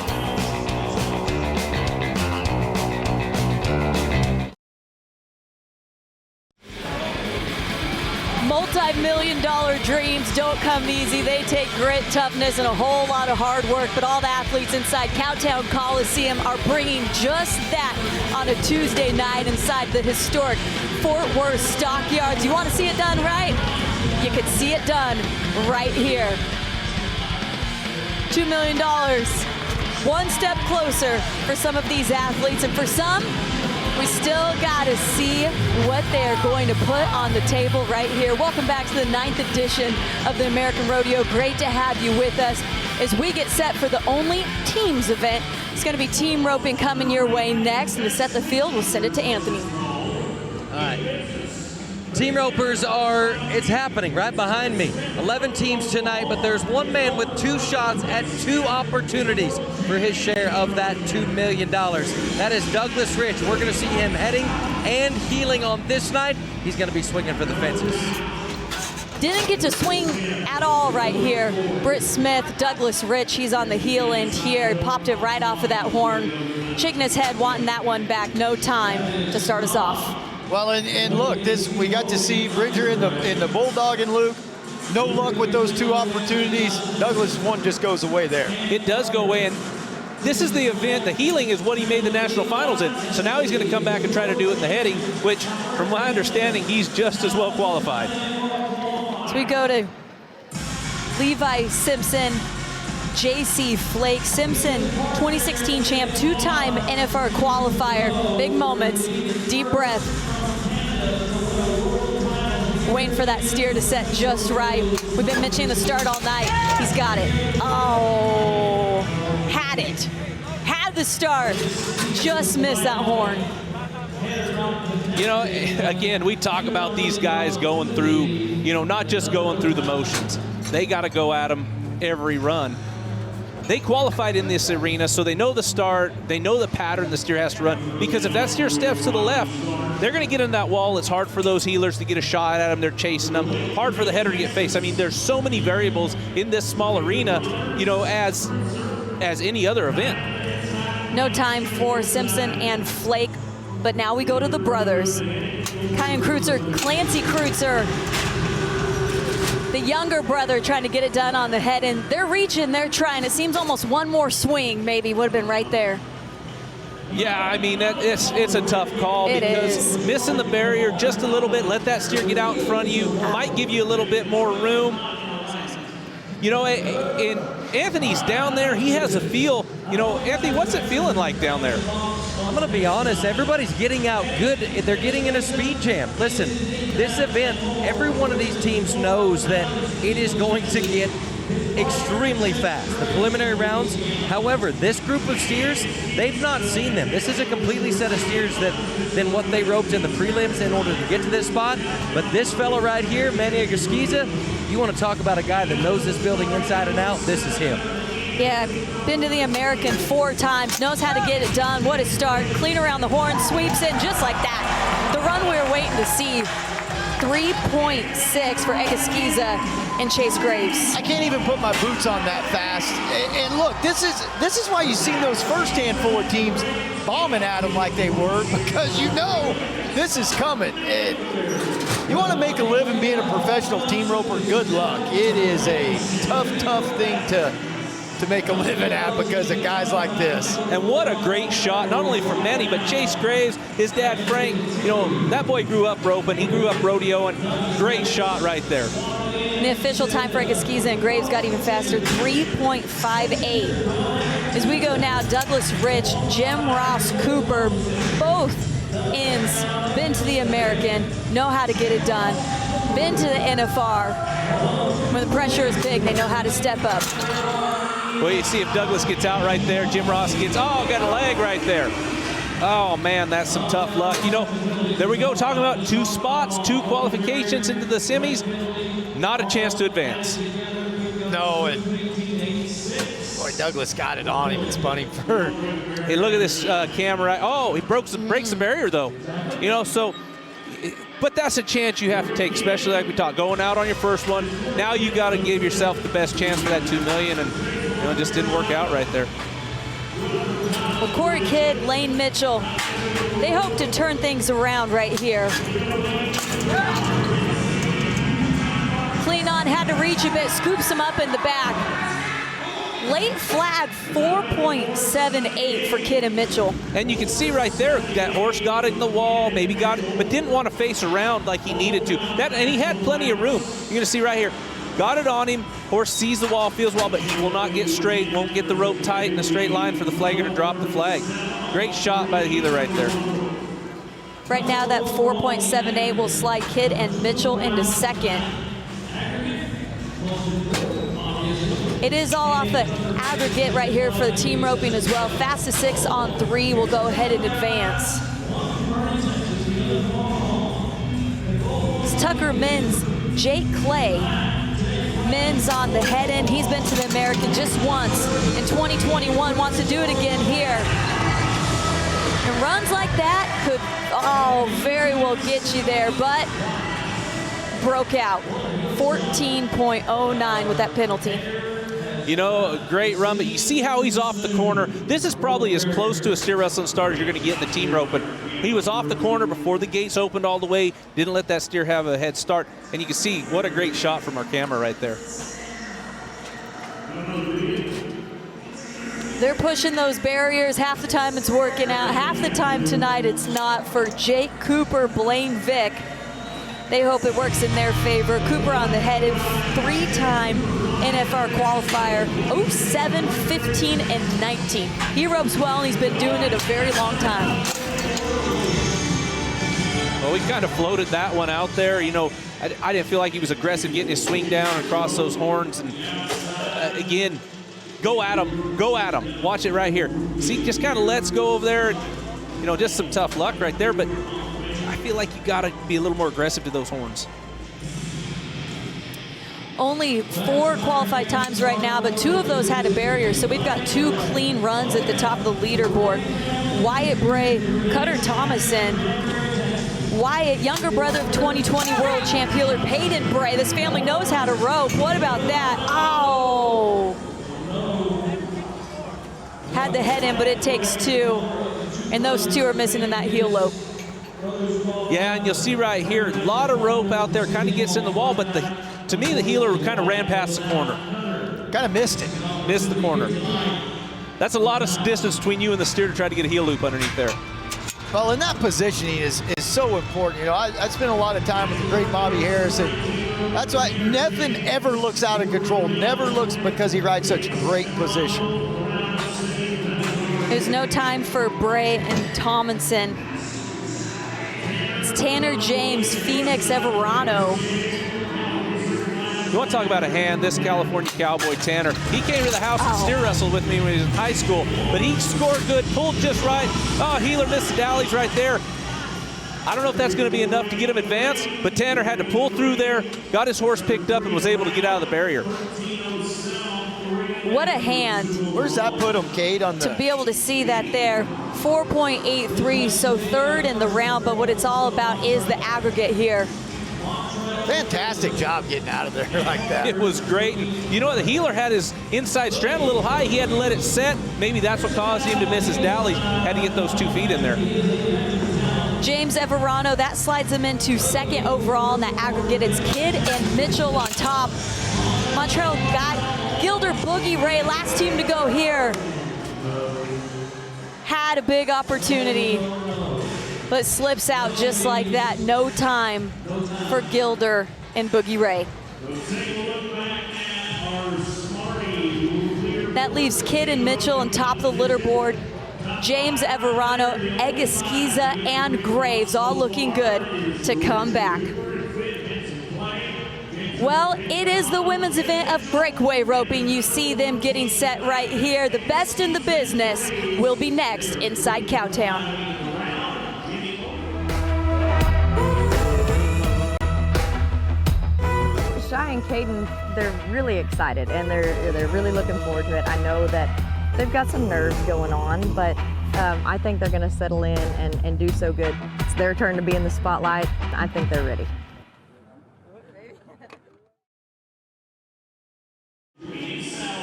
Multi-million-dollar dreams don't come easy. They take grit, toughness, and a whole lot of hard work. But all the athletes inside Cowtown Coliseum are bringing just that on a Tuesday night inside the historic Fort Worth Stockyards. You want to see it done right? You can see it done right here. $2 million, one step closer for some of these athletes, and for some, we still got to see what they're going to put on the table right here. Welcome back to the 9th edition of the American Rodeo. Great to have you with us as we get set for the only teams event. It's going to be team roping coming your way next. And to set the field, we'll send it to Anthony. All right. Team ropers it's happening right behind me. 11 teams tonight, but there's one man with 2 shots at 2 opportunities for his share of that $2 million. That is Douglas Rich. We're going to see him heading and heeling on this night. He's going to be swinging for the fences. Didn't get to swing at all right here. Britt Smith, Douglas Rich, he's on the heel end here. He popped it right off of that horn, shaking his head, wanting that one back. No time to start us off. Well, and look, we got to see Bridger in the Bulldog and Luke. No luck with those 2 opportunities. Douglas' one just goes away there. It does go away, and this is the event. The heeling is what he made the national finals in. So now he's going to come back and try to do it in the heading, which, from my understanding, he's just as well qualified. So we go to Levi Simpson, J.C. Flake. Simpson, 2016 champ, 2-time NFR qualifier. Big moments, deep breath. Waiting for that steer to set just right. We've been mentioning the start all night. He's got it. Oh, had it. Had the start. Just missed that horn. You know, again, we talk about these guys going through, not just going through the motions. They got to go at them every run. they qualified in this arena, so they know the start, they know the pattern the steer has to run, because if that steer steps to the left, they're going to get in that wall. It's hard for those heelers to get a shot at them. They're chasing them. Hard for the header to get faced. I mean, there's so many variables in this small arena, you know, as any other event. No time for Simpson and Flake, but now we go to the brothers. Kyan Kreutzer, Clancy Kreutzer, the younger brother, trying to get it done on the head, and they're reaching, they're trying. It seems almost one more swing maybe would have been right there. Yeah, I mean, it's a tough call because missing the barrier just a little bit, let that steer get out in front of you, might give you a little bit more room. You know, and Anthony's down there, he has a feel. You know, Anthony, what's it feeling like down there? I'm going to be honest, everybody's getting out good. They're getting in a speed jam. Listen, this event, every one of these teams knows that it is going to get extremely fast. The preliminary rounds, however, this group of steers, they've not seen them. This is a completely set of steers than what they roped in the prelims in order to get to this spot. But this fella right here, Manny Agaskiza, you want to talk about a guy that knows this building inside and out, this is him. Yeah, been to the American 4 times, knows how to get it done. What a start. Clean around the horn, sweeps in just like that. The run we were waiting to see. 3.6 for Agaskiza and Chase Graves. I can't even put my boots on that fast. And look, this is why you've seen those first handful of teams bombing at them like they were, because you know this is coming. And you want to make a living being a professional team roper, good luck. It is a tough thing to make a living at because of guys like this. And what a great shot, not only from Manny, but Chase Graves, his dad Frank, you know, that boy grew up roping, he grew up rodeoing. Great shot right there. The official time for Agaskiza and Graves got even faster, 3.58. As we go now, Douglas Rich, Jim Ross Cooper, both ends, been to the American, know how to get it done, been to the NFR. When the pressure is big, they know how to step up. Well, you see if Douglas gets out right there, Jim Ross gets, got a leg right there. Oh, man, that's some tough luck. You know, there we go, talking about 2 spots, 2 qualifications into the semis. Not a chance to advance. No, and boy, Douglas got it on him and spun him for. Hey, look at this camera. Oh, he breaks the barrier, though. You know, so, but that's a chance you have to take, especially like we talked, going out on your first one. Now you got to give yourself the best chance for that $2 million, and you know, it just didn't work out right there. Well, Corey Kidd, Lane Mitchell, they hope to turn things around right here. Clean on, had to reach a bit, scoops him up in the back. Late flag, 4.78 for Kidd and Mitchell. And you can see right there, that horse got it in the wall, maybe got it, but didn't want to face around like he needed to. And he had plenty of room. You're going to see right here, got it on him, horse sees the wall, feels the wall, but he will not get straight, won't get the rope tight in a straight line for the flagger to drop the flag. Great shot by the heeler right there. Right now, that 4.78 will slide Kidd and Mitchell into second. It is all off the aggregate right here for the team roping as well. Fastest 6 on 3 will go ahead and advance. It's Tucker Men's, Jake Clay. Men's on the head end. He's been to the American just once in 2021, wants to do it again here. And runs like that could, very well get you there, but broke out. 14.09 with that penalty. You know, a great run, but you see how he's off the corner. This is probably as close to a steer wrestling start as you're going to get in the team rope, but he was off the corner before the gates opened all the way, didn't let that steer have a head start, and you can see what a great shot from our camera right there. They're pushing those barriers. Half the time it's working out. Half the time tonight it's not for Jake Cooper, Blaine Vick. They hope it works in their favor. Cooper on the head, 3-time NFR qualifier, 07, 15, and 19. He ropes well, and he's been doing it a very long time. Well, we kind of floated that one out there. You know, I didn't feel like he was aggressive getting his swing down across those horns. And again, go at him, go at him. Watch it right here. See, just kind of lets go over there. You know, just some tough luck right there, but I feel like you got to be a little more aggressive to those horns. only 4 qualified times right now, but 2 of those had a barrier, so we've got 2 clean runs at the top of the leaderboard. Wyatt Bray, Cutter Thomason. Wyatt, younger brother of 2020 world champ heeler Peyton Bray. This family knows how to rope. What about that? Oh! Had the head in, but it takes 2. And those 2 are missing in that heel lope. Yeah, and you'll see right here, a lot of rope out there, kind of gets in the wall, but to me, the heeler kind of ran past the corner. Kind of missed it. Missed the corner. That's a lot of distance between you and the steer to try to get a heel loop underneath there. Well, and that positioning is so important. You know, I spent a lot of time with the great Bobby Harris, and that's why nothing ever looks out of control, never looks, because he rides such great position. There's no time for Bray and Tomlinson. It's Tanner James, Phoenix Everano. You want to talk about a hand, this California cowboy, Tanner. He came to the house and steer wrestled with me when he was in high school, but he scored good, pulled just right. Oh, heeler missed the dallies right there. I don't know if that's going to be enough to get him advanced, but Tanner had to pull through there, got his horse picked up, and was able to get out of the barrier. What a hand. Where's that put him, Kate? To be able to see that there. 4.83, so 3rd in the round, but what it's all about is the aggregate here. Fantastic job getting out of there like that. It was great. And you know what? The heeler had his inside strand a little high. He had to let it set. Maybe that's what caused him to miss his dallies. Had to get those 2 feet in there. James Everano, that slides him into 2nd overall in that aggregate. It's Kidd and Mitchell on top. Montreal got Gilder Boogie Ray, last team to go here. Had a big opportunity, but slips out just like that. No time for Gilder and Boogie Ray. That leaves Kidd and Mitchell on top of the leaderboard. James Everano, Egaskiza, and Graves all looking good to come back. Well, it is the women's event of breakaway roping. You see them getting set right here. The best in the business will be next inside Cowtown. Shy and Caden, they're really excited and they're really looking forward to it. I know that they've got some nerves going on, but I think they're going to settle in and do so good. It's their turn to be in the spotlight. I think they're ready.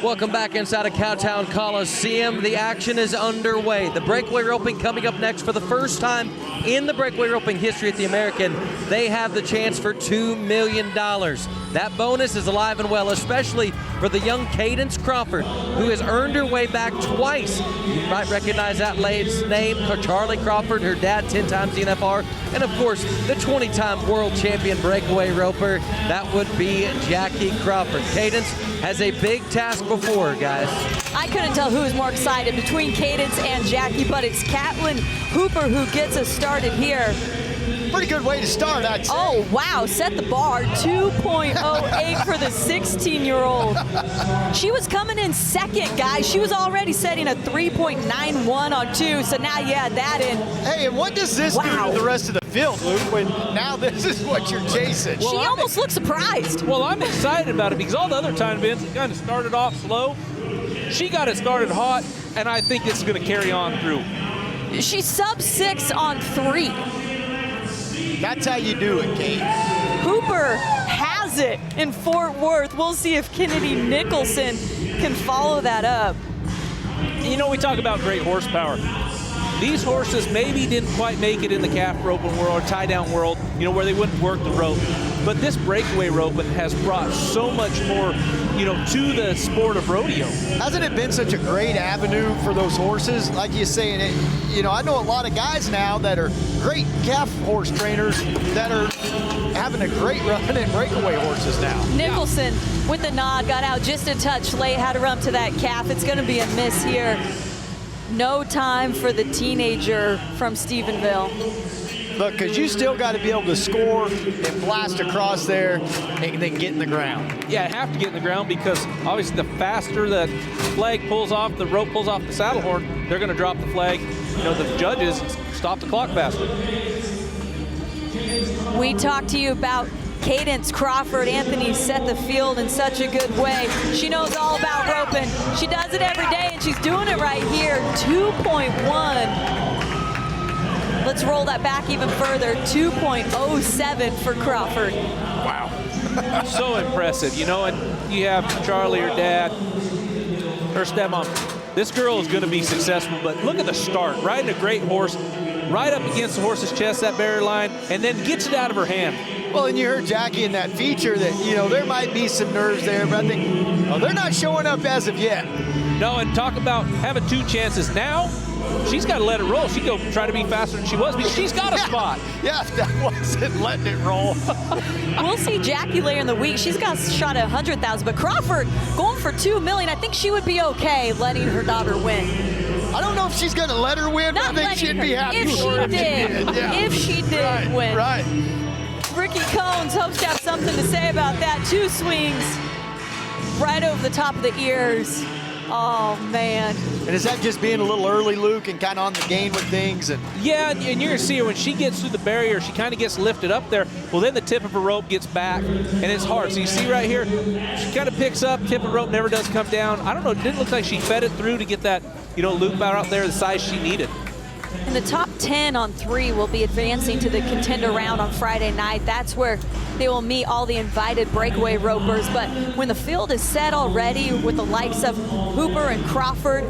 Welcome back inside of Cowtown Coliseum. The action is underway. The breakaway roping coming up next for the first time in the breakaway roping history at the American. They have the chance for $2 million. That bonus is alive and well, especially for the young Cadence Crawford, who has earned her way back twice. You might recognize that lady's name, Charlie Crawford, her dad, 10 times DNFR, and of course, the 20-time world champion breakaway roper. That would be Jackie Crawford. Cadence has a big task before her, guys. I couldn't tell who was more excited between Cadence and Jackie, but it's Catlin Hooper who gets us started here. Pretty good way to start, I'd say. Oh, wow, set the bar, 2.08 for the 16-year-old. She was coming in 2nd, guys. She was already setting a 3.91 on 2, so now you add that in. Hey, and what does this do to the rest of the field, Luke, when now this is what you're chasing? She almost looks surprised. Well, I'm excited about it because all the other time events kind of started off slow. She got it started hot, and I think it's going to carry on through. She's sub-6 on 3. That's how you do it, Kate. Hooper has it in Fort Worth. We'll see if Kennedy Nicholson can follow that up. You know, we talk about great horsepower. These horses maybe didn't quite make it in the calf roping world or tie-down world, you know, where they wouldn't work the rope. But this breakaway roping has brought so much more, you know, to the sport of rodeo. Hasn't it been such a great avenue for those horses? Like you say, you know, I know a lot of guys now that are great calf horse trainers that are having a great run in breakaway horses now. Nicholson with the nod, got out just a touch late, had to run to that calf. It's going to be a miss here. No time for the teenager from Stephenville. Look, because you still got to be able to score and blast across there and then get in the ground. Yeah, have to get in the ground because obviously the faster the flag pulls off, the rope pulls off the saddle horn, they're going to drop the flag. You know, the judges stop the clock faster. We talked to you about Cadence Crawford, Anthony set the field in such a good way. She knows all about roping. She does it every day, and she's doing it right here. 2.1. Let's roll that back even further. 2.07 for Crawford. Wow. So impressive, you know, and you have Charlie, her dad, her stepmom. This girl is going to be successful, but look at the start. Riding a great horse, right up against the horse's chest, that barrier line, and then gets it out of her hand. Well, and you heard Jackie in that feature that, you know, there might be some nerves there, but I think, well, they're not showing up as of yet. No, and talk about having 2 chances. Now, she's got to let it roll. She go try to be faster than she was because she's got a spot. Yeah, that wasn't letting it roll. We'll see Jackie later in the week. She's got a shot at 100,000, but Crawford going for $2 million. I think she would be okay letting her daughter win. I don't know if she's going to let her win, but I think she'd be happy if for her. If she did win. Right. Ricky Combs hopes to have something to say about that. 2 swings right over the top of the ears. Oh, man. And is that just being a little early, Luke, and kind of on the game with things? And yeah, and you're going to see her when she gets through the barrier, she kind of gets lifted up there. Well, then the tip of her rope gets back, and it's hard. So you see right here, she kind of picks up, tip of rope never does come down. I don't know, it didn't look like she fed it through to get that, you know, loop out there the size she needed. And the top 10 on 3 will be advancing to the contender round on Friday night. That's where they will meet all the invited breakaway ropers. But when the field is set already with the likes of Hooper and Crawford,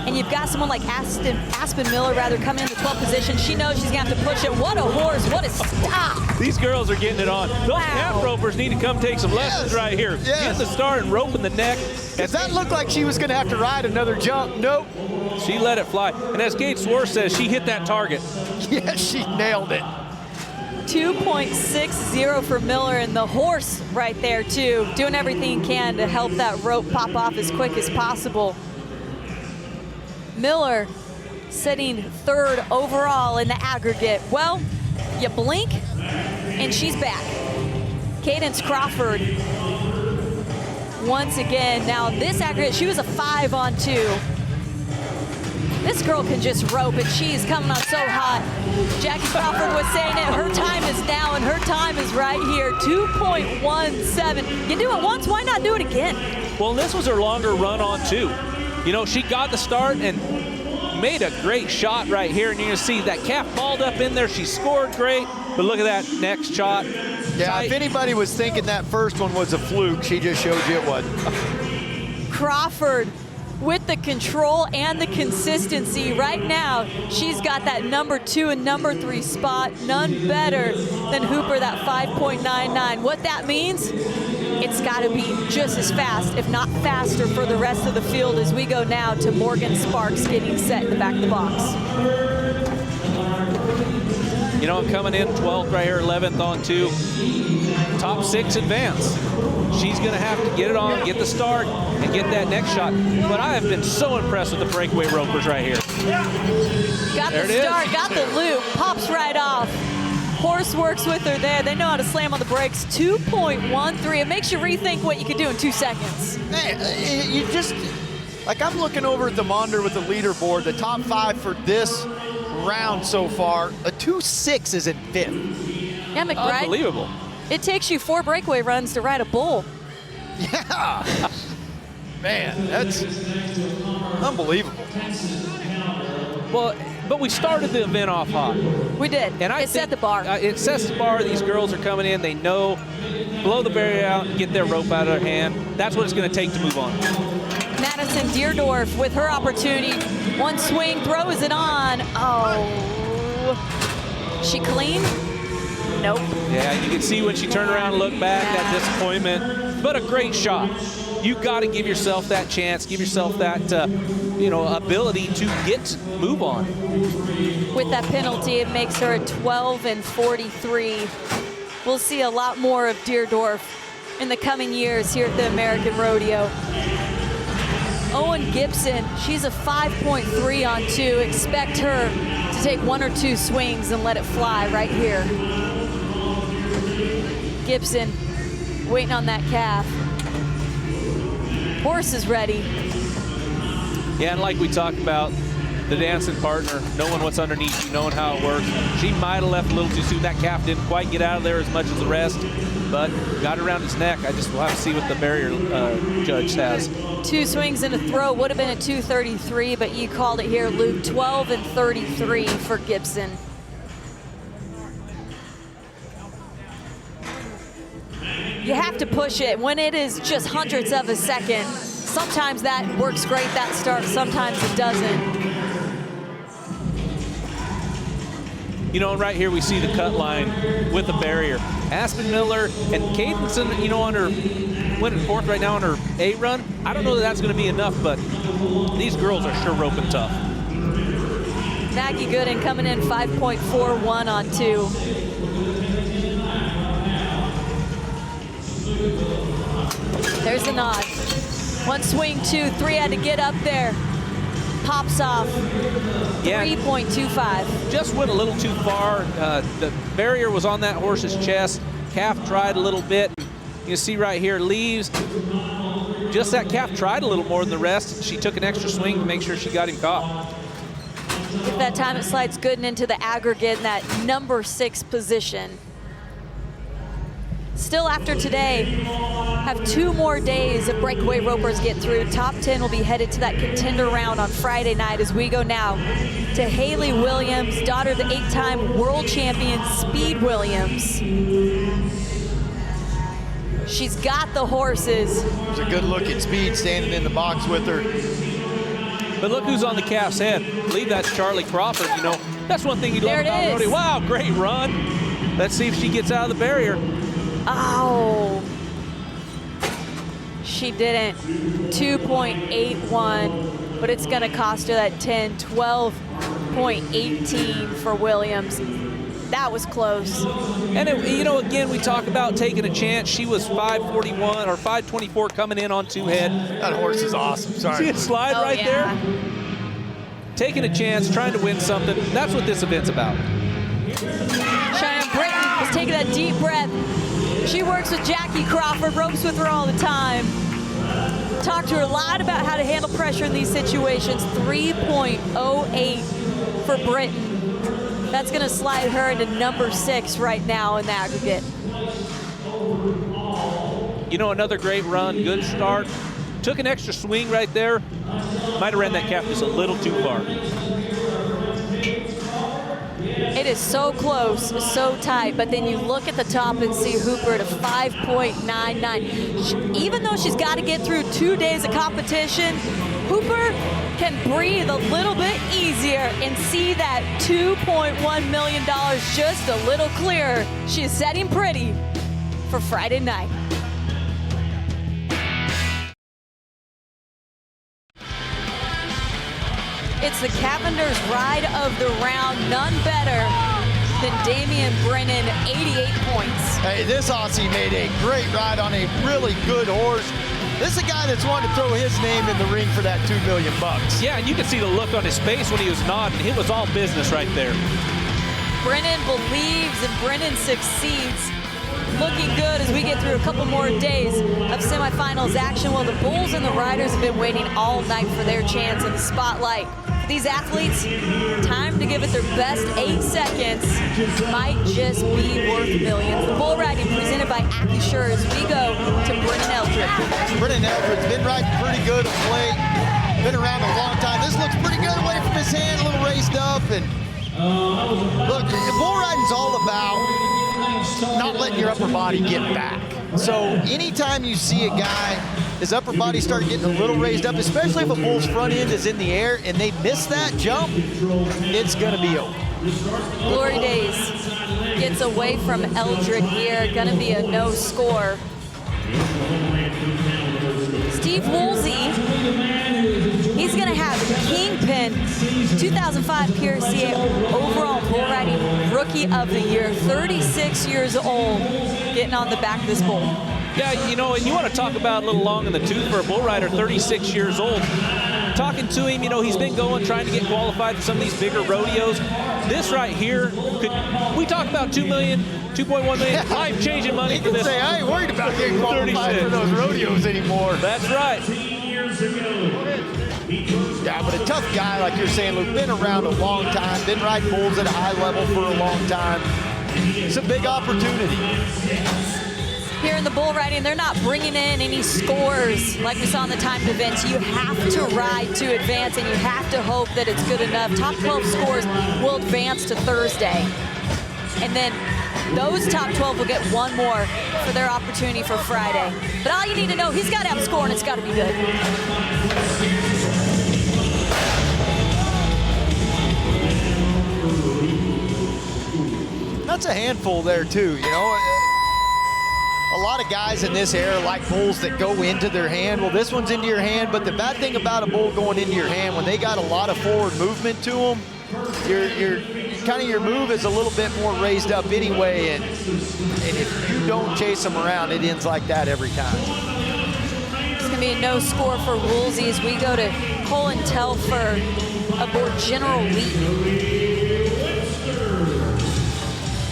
and you've got someone like Aspen Miller coming in the 12th position, she knows she's going to have to push it. What a horse, what a stop. These girls are getting it on. Those calf ropers need to come take some lessons right here. Get the start and rope in the neck. Does that look like she was going to have to ride another jump? Nope. She let it fly. And as Gage Swartz says, she hit that target. Yes, she nailed it. 2.60 for Miller, and the horse right there too, doing everything he can to help that rope pop off as quick as possible. Miller sitting 3rd overall in the aggregate. Well, you blink and she's back. Cadence Crawford once again. Now this aggregate, she was a 5 on 2. This girl can just rope, and she's coming on so hot. Jackie Crawford was saying it, her time is now, and her time is right here, 2.17. You do it once, why not do it again? Well, this was her longer run on 2. You know, she got the start and made a great shot right here, and you're gonna see that calf balled up in there. She scored great, but look at that next shot. Yeah, tight. If anybody was thinking that first one was a fluke, she just showed you it wasn't. Crawford with the control and the consistency. Right now, she's got that number 2 and number 3 spot. None better than Hooper, that 5.99. What that means, it's got to be just as fast, if not faster, for the rest of the field as we go now to Morgan Sparks getting set in the back of the box. You know, coming in 12th right here, 11th on 2. Top 6 advance. She's going to have to get it on, get the start, and get that next shot. But I have been so impressed with the breakaway ropers right here. Got the start, got the loop, pops right off. Horse works with her there. They know how to slam on the brakes. 2.13. It makes you rethink what you could do in 2 seconds. Man, you just, like I'm looking over at the monitor with the leaderboard, the top 5 for this round so far. A 2.6 is in 5th. Yeah, McBride. Unbelievable. It takes you 4 breakaway runs to ride a bull. Yeah. Man, that's unbelievable. Well, but we started the event off hot. We did. And it set the bar. It sets the bar. These girls are coming in. They know, blow the barrier out, and get their rope out of their hand. That's what it's going to take to move on. Madison Deerdorf with her opportunity. One swing, throws it on. Oh. She clean? Nope. Yeah, you can see when she turned around and looked back, that disappointment. But a great shot. You got to give yourself that chance, give yourself that, ability to move on. With that penalty, it makes her a 12-43. We'll see a lot more of Deerdorf in the coming years here at the American Rodeo. Owen Gibson, she's a 5.3 on 2. Expect her to take 1 or 2 swings and let it fly right here. Gibson waiting on that calf. Horse is ready. Yeah, and like we talked about, the dancing partner, knowing what's underneath you knowing how it works. She might have left a little too soon. That calf didn't quite get out of there as much as the rest, but got it around his neck. I just will have to see what the barrier judge has. 2 swings and a throw would have been a 233, but you called it here, Luke. 12 and 33 for Gibson. You have to push it when it is just hundredths of a second. Sometimes that works great, that start, sometimes it doesn't. You know, right here we see the cut line with the barrier. Aspen Miller and Cadenson, you know, on her winning fourth right now on her A run. I don't know that that's going to be enough, but these girls are sure roping tough. Maggie Gooden coming in 5.41 on 2. There's the nod. 1 swing, 2, 3 had to get up there. Pops off. Yeah. 3.25. Just went a little too far. The barrier was on that horse's chest. Calf tried a little bit. You see right here, leaves. Just that calf tried a little more than the rest. She took an extra swing to make sure she got him caught. At that time, it slides Gooden into the aggregate in that number 6 position. Still after today, have 2 more days of breakaway ropers get through. Top 10 will be headed to that contender round on Friday night as we go now to Haley Williams, daughter of the 8-time world champion Speed Williams. She's got the horses. There's a good look at Speed standing in the box with her. But look who's on the calf's head. I believe that's Charlie Crawford. You know, that's one thing you love about rodeo. Wow, great run. Let's see if she gets out of the barrier. Oh, she didn't. 2.81, but it's gonna cost her that 10, 12.18 for Williams. That was close. And you know, again, we talk about taking a chance. She was 541 or 524 coming in on 2 head. That horse is awesome. Sorry. See it slide right there? Taking a chance, trying to win something. That's what this event's about. Cheyenne Britton is taking that deep breath. She works with Jackie Crawford, ropes with her all the time. Talked to her a lot about how to handle pressure in these situations. 3.08 for Britton. That's gonna slide her into number 6 right now in the aggregate. You know, another great run, good start. Took an extra swing right there. Might have ran that calf just a little too far. It is so close, so tight, but then you look at the top and see Hooper at a 5.99. Even though she's got to get through 2 days of competition, Hooper can breathe a little bit easier and see that $2.1 million just a little clearer. She is setting pretty for Friday night. It's the Cavender's ride of the round, none better than Damian Brennan, 88 points. Hey, this Aussie made a great ride on a really good horse. This is a guy that's wanted to throw his name in the ring for that $2 million. Yeah, and you can see the look on his face when he was nodding. It was all business right there. Brennan believes and Brennan succeeds. Looking good as we get through a couple more days of semifinals action. Well, the Bulls and the Riders have been waiting all night for their chance in the spotlight. For these athletes, time to give it their best 8 seconds. Might just be worth millions. The bull riding presented by AccuSure as we go to Brennan Eldridge. Brennan Eldridge's been riding pretty good of late. Been around a long time. This looks pretty good away from his hand, a little raised up. And look, bull riding's all about not letting your upper body get back. So anytime you see a guy, his upper body start getting a little raised up, especially if a bull's front end is in the air and they miss that jump, it's gonna be over. Glory Days gets away from Eldred here. Gonna be a no score. Steve Woolsey, he's gonna have Kingpin, 2005 PRCA overall bull riding rookie of the year, 36 years old, getting on the back of this bull. Yeah, you know, and you want to talk about a little long in the tooth for a bull rider, 36 years old. Talking to him, you know, he's been going, trying to get qualified for some of these bigger rodeos. This right here, we talk about $2 million, $2.1 million, life-changing money for this. Say, I ain't worried about getting qualified for those rodeos anymore. That's right. 10 years ago, Yeah, but a tough guy, like you're saying, Luke, been around a long time, been riding bulls at a high level for a long time. It's a big opportunity. Here in the bull riding, they're not bringing in any scores like we saw in the timed events. You have to ride to advance, and you have to hope that it's good enough. Top 12 scores will advance to Thursday. And then those top 12 will get one more for their opportunity for Friday. But all you need to know, he's got to have a score, and it's got to be good. That's a handful there, too, you know. A lot of guys in this era like bulls that go into their hand. Well, this one's into your hand, but the bad thing about a bull going into your hand, when they got a lot of forward movement to them, your move is a little bit more raised up anyway, and if you don't chase them around, it ends like that every time. It's going to be a no score for Woolsey as we go to Colin Telfer aboard General Lee.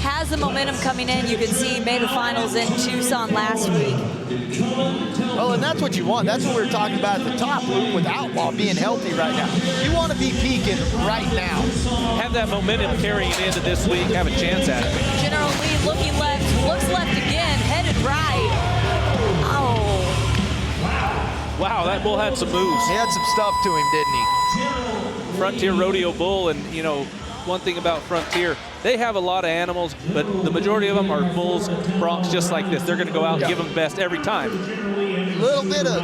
Has the momentum coming in. You can see made the finals in Tucson last week. Well, and that's what you want. That's what we were talking about at the top, Luke, with Outlaw being healthy right now. You want to be peaking right now. Have that momentum carrying into this week, have a chance at it. General Lee looking left, looks left again, headed right. Oh. Wow, that bull had some moves. He had some stuff to him, didn't he? Frontier Rodeo Bull, and you know, one thing about Frontier, they have a lot of animals, but the majority of them are bulls, broncs, just like this. They're going to go out and give them best every time. A little bit of,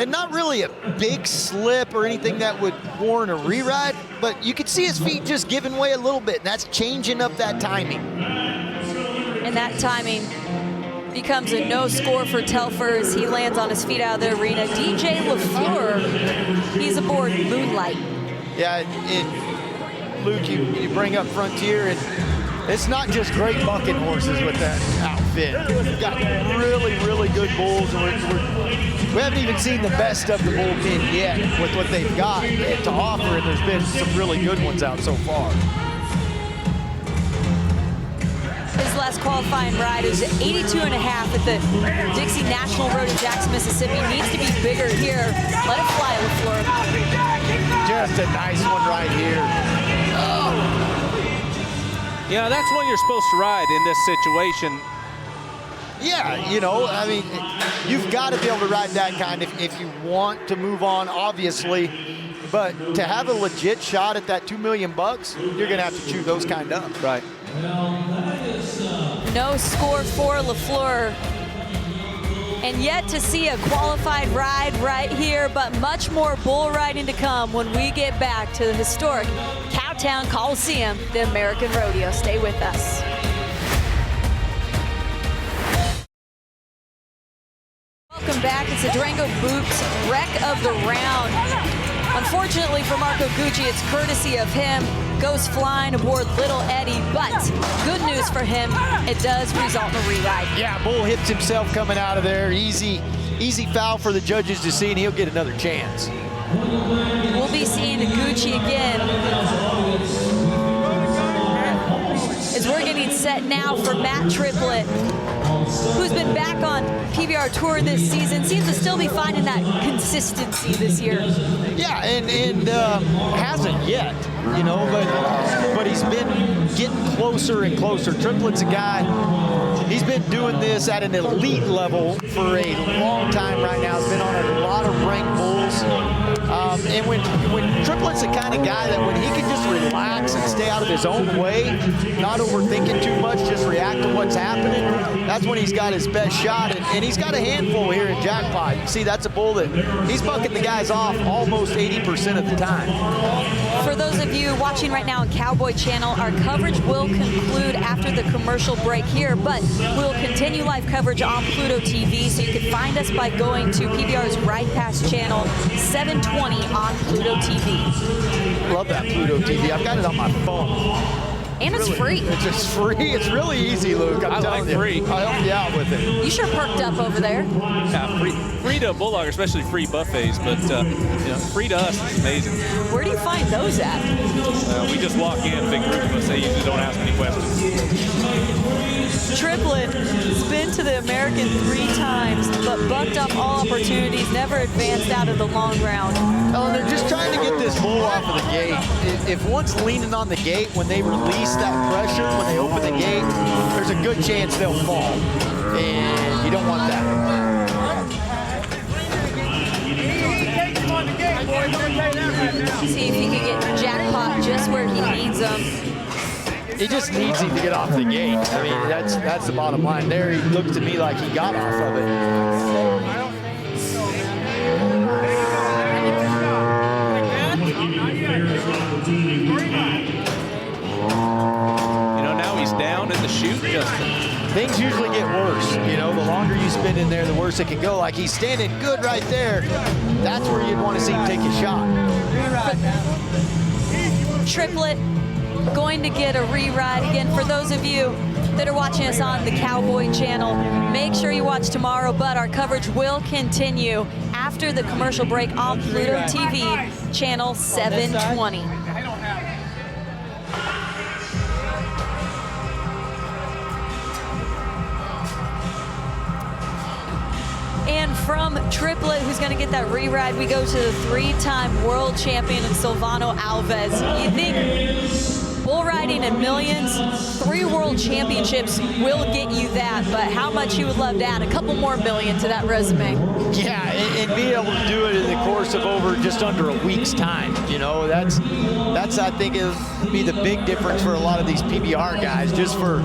and not really a big slip or anything that would warrant a re-ride, but you could see his feet just giving way a little bit, and that's changing up that timing. And that timing becomes a no score for Telfer as he lands on his feet out of the arena. DJ LaFleur, he's aboard Moonlight. Yeah, Luke, you bring up Frontier, and it's not just great bucking horses with that outfit. We've got really, really good bulls, and we haven't even seen the best of the bullpen yet with what they've got to offer, and there's been some really good ones out so far. His last qualifying ride is 82.5 at the Dixie National Rodeo Jackson, Mississippi. Needs to be bigger here. Let it fly, LaFleur. Just a nice one right here. Oh. Yeah, that's one you're supposed to ride in this situation. Yeah, you know, I mean, you've got to be able to ride that kind if you want to move on, obviously. But to have a legit shot at that $2 million, you're going to have to chew those kind up. Right. No score for LaFleur. And yet to see a qualified ride right here, but much more bull riding to come when we get back to the historic Cowtown Coliseum, the American Rodeo. Stay with us. Welcome back. It's the Durango Boots Wreck of the Round. Unfortunately for Marco Gucci, it's courtesy of him. Goes flying aboard Little Eddie, but good news for him, it does result in a re-ride. Yeah, bull hits himself coming out of there. Easy foul for the judges to see, and he'll get another chance. We'll be seeing Gucci again as we're getting set now for Matt Triplett, who's been back on PBR Tour this season, seems to still be finding that consistency this year. Yeah, and hasn't yet, you know, but he's been getting closer and closer. Triplett's a guy, he's been doing this at an elite level for a long time right now. He's been on a lot of ranked bulls. And when Triplett's the kind of guy that when he can just relax and stay out of his own way, not overthinking too much, just react to what's happening, that's when he's got his best shot. And he's got a handful here in Jackpot. You see, that's a bull that he's bucking the guys off almost 80% of the time. For those of you watching right now on Cowboy Channel, our coverage will conclude after the commercial break here, but we'll continue live coverage on Pluto TV, so you can find us by going to PBR's Ride Pass channel 720 on Pluto TV. Love that Pluto TV. I've got it on my phone. And it's free. It's just free. It's really easy, Luke. I'm telling you. Free. I'll help you out with it. You sure perked up over there. Yeah, free to a bulldog, especially free buffets, but free to us is amazing. Where do you find those at? We just walk in, big group of us. They usually don't ask any questions. Triplet has been to the American 3 times, but bucked up all opportunities, never advanced out of the long round. Oh, and they're just trying to get this bull off of the gate. If one's leaning on the gate, when they release that pressure, when they open the gate, there's a good chance they'll fall. And you don't want that. See if he can get jackpot just where he needs them. He just needs him to get off the gate. I mean, that's the bottom line there. He looked to me like he got off of it. Now he's down in the chute, Justin. Things usually get worse. The longer you spend in there, the worse it can go. Like he's standing good right there. That's where you'd want to see him take a shot. Triplet going to get a re-ride again. For those of you that are watching us on the Cowboy channel, make sure you watch tomorrow, but our coverage will continue after the commercial break on Pluto TV, channel 720. And from Triplet, who's going to get that re-ride, we go to the 3-time world champion Silvano Alves. You think bull riding and millions, 3 world championships will get you that, but how much you would love to add a couple more million to that resume. Yeah, and be able to do it in the course of over just under a week's time. That's I think it'll be the big difference for a lot of these PBR guys, just for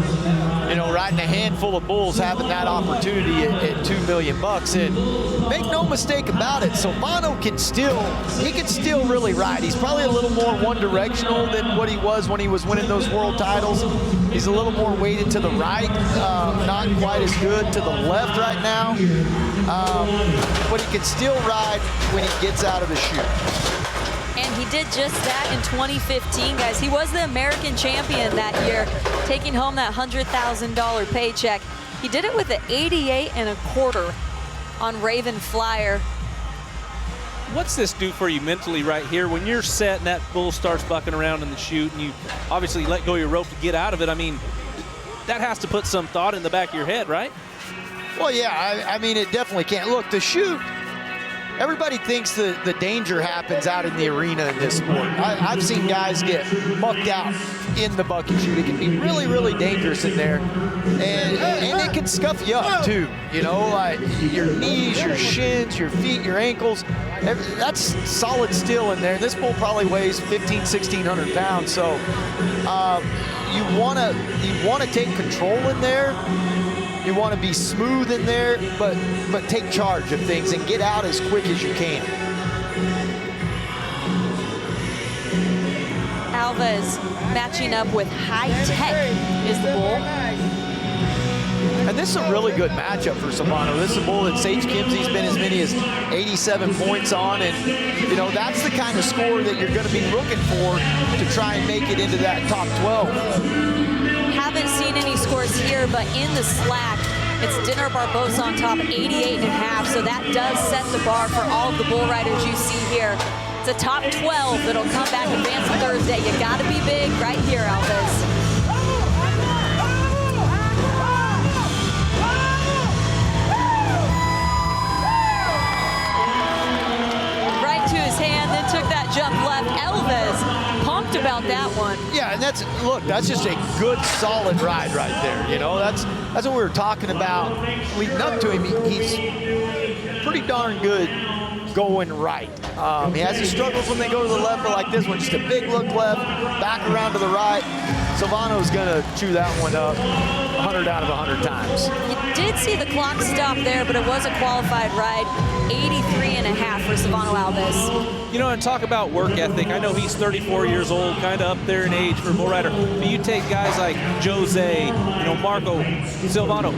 riding a handful of bulls, having that opportunity at $2 million. And make no mistake about it, Silvano can still really ride. He's probably a little more one-directional than what he was when he was winning those world titles. He's a little more weighted to the right, not quite as good to the left right now. But he can still ride when he gets out of the chute. And he did just that in 2015, guys. He was the American champion that year, taking home that $100,000 paycheck. He did it with an 88 1/4 on Raven Flyer. What's this do for you mentally right here when you're set and that bull starts bucking around in the chute and you obviously let go of your rope to get out of it? I mean, that has to put some thought in the back of your head, right? Well, yeah, I mean, it definitely can. Look, the chute, everybody thinks the danger happens out in the arena in this sport. I've seen guys get bucked out in the bucket chute. It can be really, really dangerous in there. And it can scuff you up too, like your knees, your shins, your feet, your ankles. That's solid steel in there. This bull probably weighs 1,600 pounds. So you want to take control in there. You want to be smooth in there, but take charge of things and get out as quick as you can. Alves matching up with High Tech is the bull. And this is a really good matchup for Silvano. This is a bull that Sage Kimsey's been as many as 87 points on, and that's the kind of score that you're going to be looking for to try and make it into that top 12. Haven't seen any scores here, but in the slack, it's Dinner Barbosa on top, 88 1/2, so that does set the bar for all of the bull riders you see here. It's a top 12 that'll come back advanced Thursday. You gotta be big right here, Alves. Right to his hand, then took that jump left. Alves pumped about that one. Yeah, and that's just a good, solid ride right there. That's what we were talking about leading up to him. He's pretty darn good going right. He has his struggles when they go to the left, but like this one, just a big look left, back around to the right. Silvano's gonna chew that one up 100 out of 100 times. You did see the clock stop there, but it was a qualified ride, 83 1/2 for Silvano Alves. You know, and talk about work ethic. I know he's 34 years old, kind of up there in age for a bull rider. But you take guys like Jose, Marco Silvano.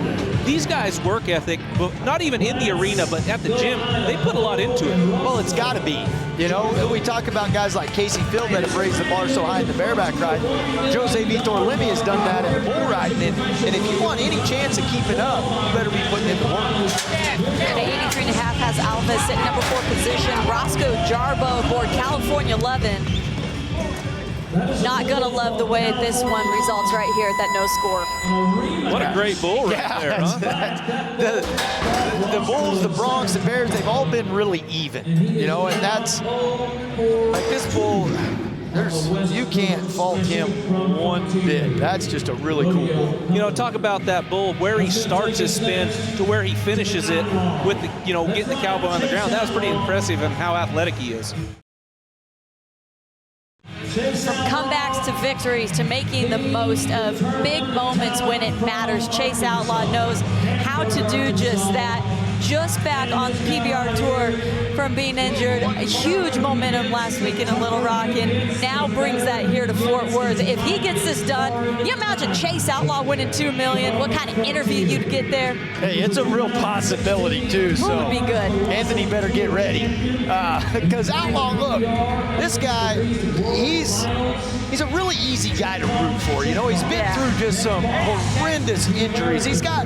These guys' work ethic, but not even in the arena, but at the gym, they put a lot into it. Well, it's got to be. We talk about guys like Casey Field that have raised the bar so high in the bareback ride. Jose Vitor Limi has done that in the bull riding. And if you want any chance of keeping up, you better be putting in the work. At 83.5 has Alvis at number 4 position. Roscoe Jarbo aboard California 11. Not going to love the way this one results right here at that no score. What a great bull right there, huh? The bulls, the broncs, the bears, they've all been really even, and that's, like this bull, you can't fault him one bit. That's just a really cool bull. Talk about that bull, where he starts his spin to where he finishes it with, getting the cowboy on the ground. That was pretty impressive and how athletic he is. From comebacks to victories to making the most of big moments when it matters, Chase Outlaw knows how to do just that. Just back on the PBR Tour from being injured. A huge momentum last week in Little Rock, and now brings that here to Fort Worth. If he gets this done, you imagine Chase Outlaw winning $2 million, what kind of interview you'd get there? Hey, it's a real possibility, too. So would be good. Anthony better get ready. Because Outlaw, look, this guy, he's a really easy guy to root for. He's been through just some horrendous injuries. He's got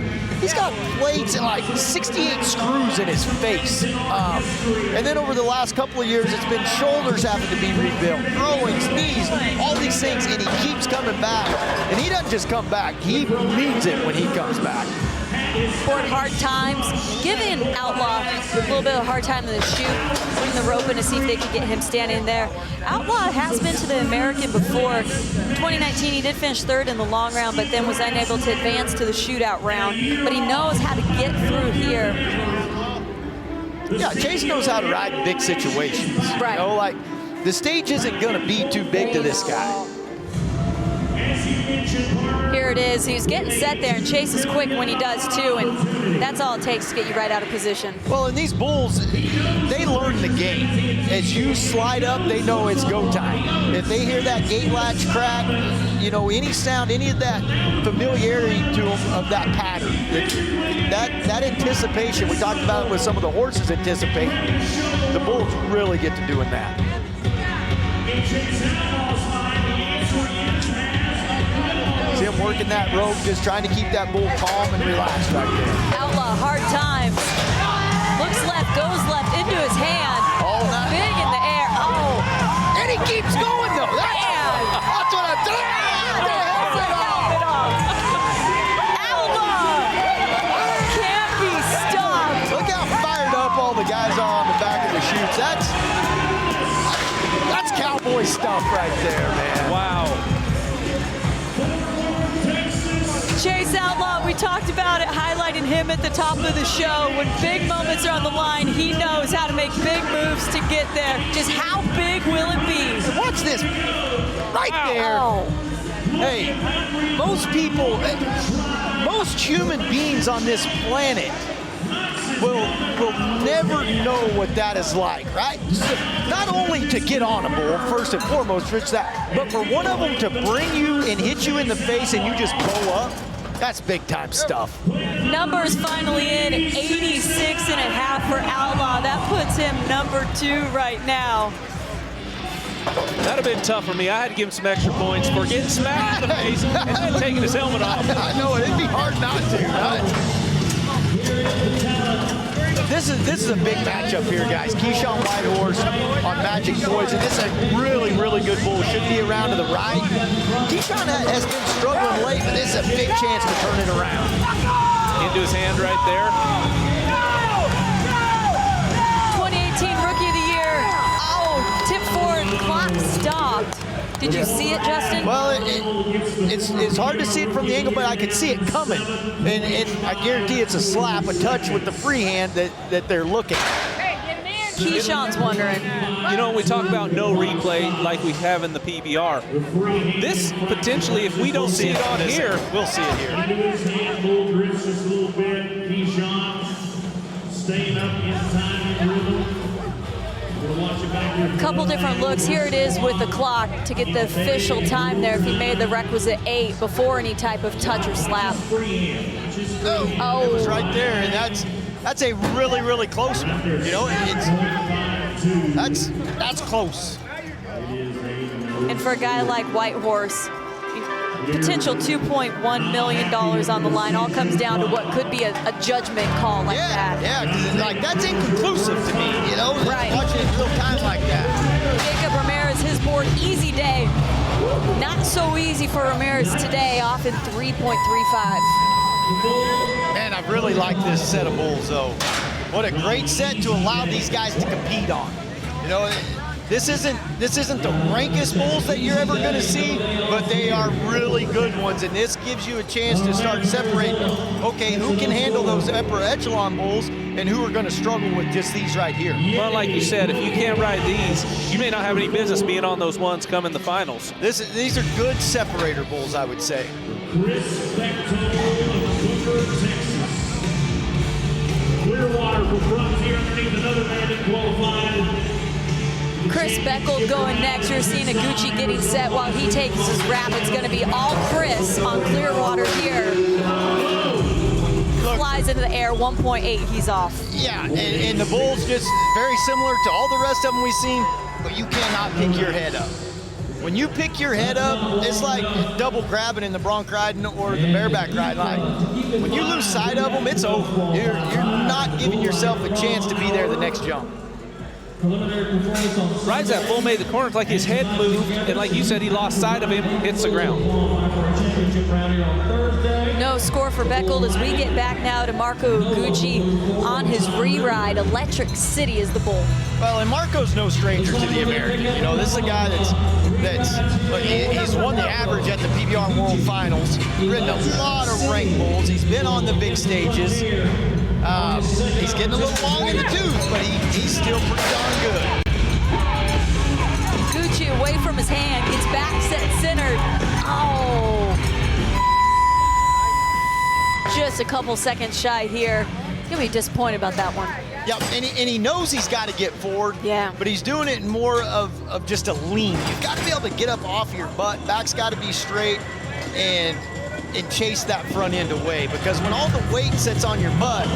plates and like 68 screws in his face. And then over the last couple of years, it's been shoulders having to be rebuilt, throwings, knees, all these things, and he keeps coming back. And he doesn't just come back, he means it when he comes back. For hard times, giving Outlaw a little bit of a hard time in the chute, bring the rope in to see if they could get him standing there. Outlaw has been to the American before. In 2019, he did finish 3rd in the long round, but then was unable to advance to the shootout round. But he knows how to get through here. Yeah, Chase knows how to ride in big situations. Right. Like the stage isn't going to be too big to this guy. Here it is. He's getting set there, and Chase is quick when he does too, and that's all it takes to get you right out of position. Well, and these bulls, they learn the game. As you slide up, they know it's go time. If they hear that gate latch crack, any sound, any of that familiarity to them of that pattern, that anticipation, we talked about it with some of the horses anticipating, the bulls really get to doing that. See him working that rope, just trying to keep that bull calm and relaxed right there. Outlaw, hard times. Looks left, goes left, into his hand. Oh, nice. Big in the air. Oh. And he keeps going, though. That's what I'm doing. Outlaw can't be stopped. Look how fired up all the guys are on the back of the chutes. That's cowboy stuff right there, man. Wow. Chase Outlaw, we talked about it, highlighting him at the top of the show. When big moments are on the line, he knows how to make big moves to get there. Just how big will it be? Watch this. Right there. Oh. Hey, most people, most human beings on this planet will never know what that is like, right? So not only to get on a bull, first and foremost, Rich, but for one of them to bring you and hit you in the face and you just blow up, that's big time stuff. Numbers finally in, 86.5 for Outlaw. That puts him number 2 right now. That'd have been tough for me. I had to give him some extra points for getting smacked in the face and then taking his helmet off. I know, it'd be hard not to, right? This is a big matchup here, guys. Keyshawn Whitehorse on Magic Poison. This is a really, really good bull. Should be around to the right. Keyshawn has been struggling late, but this is a big chance to turn it around. Into his hand right there. 2018 Rookie of the Year. Oh, tip forward, clock stopped. Did you see it, Justin? Well, it's hard to see it from the angle, but I can see it coming. And I guarantee it's a slap, a touch with the free hand that they're looking at. Keyshawn's wondering. We talk about no replay like we have in the PBR. This potentially, if we don't see it on here, we'll see it here. Keyshawn staying up in time and rhythm. Couple different looks. Here it is with the clock to get the official time there if he made the requisite 8 before any type of touch or slap. Oh, it was right there, and that's a really, really close one. You know, that's close. And for a guy like Whitehorse, potential $2.1 million on the line all comes down to what could be a judgment call like that. Yeah, because like that's inconclusive to me, you know, right. Watching it real time like that. Jacob Ramirez, his board, easy day. Not so easy for Ramirez today, off in 3.35. Man, I really like this set of bulls, though. What a great set to allow these guys to compete on. You know, this isn't the rankest bulls that you're ever going to see, but they are really good ones, and this gives you a chance to start separating, okay, who can handle those upper echelon bulls and who are going to struggle with just these right here. Well, like you said, if you can't ride these, you may not have any business being on those ones come in the finals. These are good separator bulls, I would say. Clearwater for bronze here underneath another man that qualified. Chris Beckel going next. You're seeing Iguchi getting set while he takes his wrap. It's going to be all Chris on Clearwater here. Flies into the air, 1.8, he's off. Yeah, and the bulls just very similar to all the rest of them we've seen, but you cannot pick your head up. When you pick your head up, it's like double grabbing in the bronc riding or the bareback ride. Like, when you lose sight of them, it's over. You're not giving yourself a chance to be there the next jump. Rides that bull, made the corners like his head moved, and like you said, he lost sight of him, hits the ground. No score for Beckel as we get back now to Marco Iguchi on his re-ride. Electric City is the bull. Well, and Marco's no stranger to the American. You know, this is a guy he's won the average at the PBR World Finals. He's ridden a lot of ranked bulls. He's been on the big stages. He's getting a little long in the tooth, but he's still pretty darn good. Gucci away from his hand, gets back set centered. Oh. Just a couple seconds shy here. He's gonna be disappointed about that one. Yeah, and he knows he's got to get forward. Yeah. But he's doing it in more of just a lean. You've got to be able to get up off your butt. Back's got to be straight and chase that front end away, because when all the weight sits on your butt,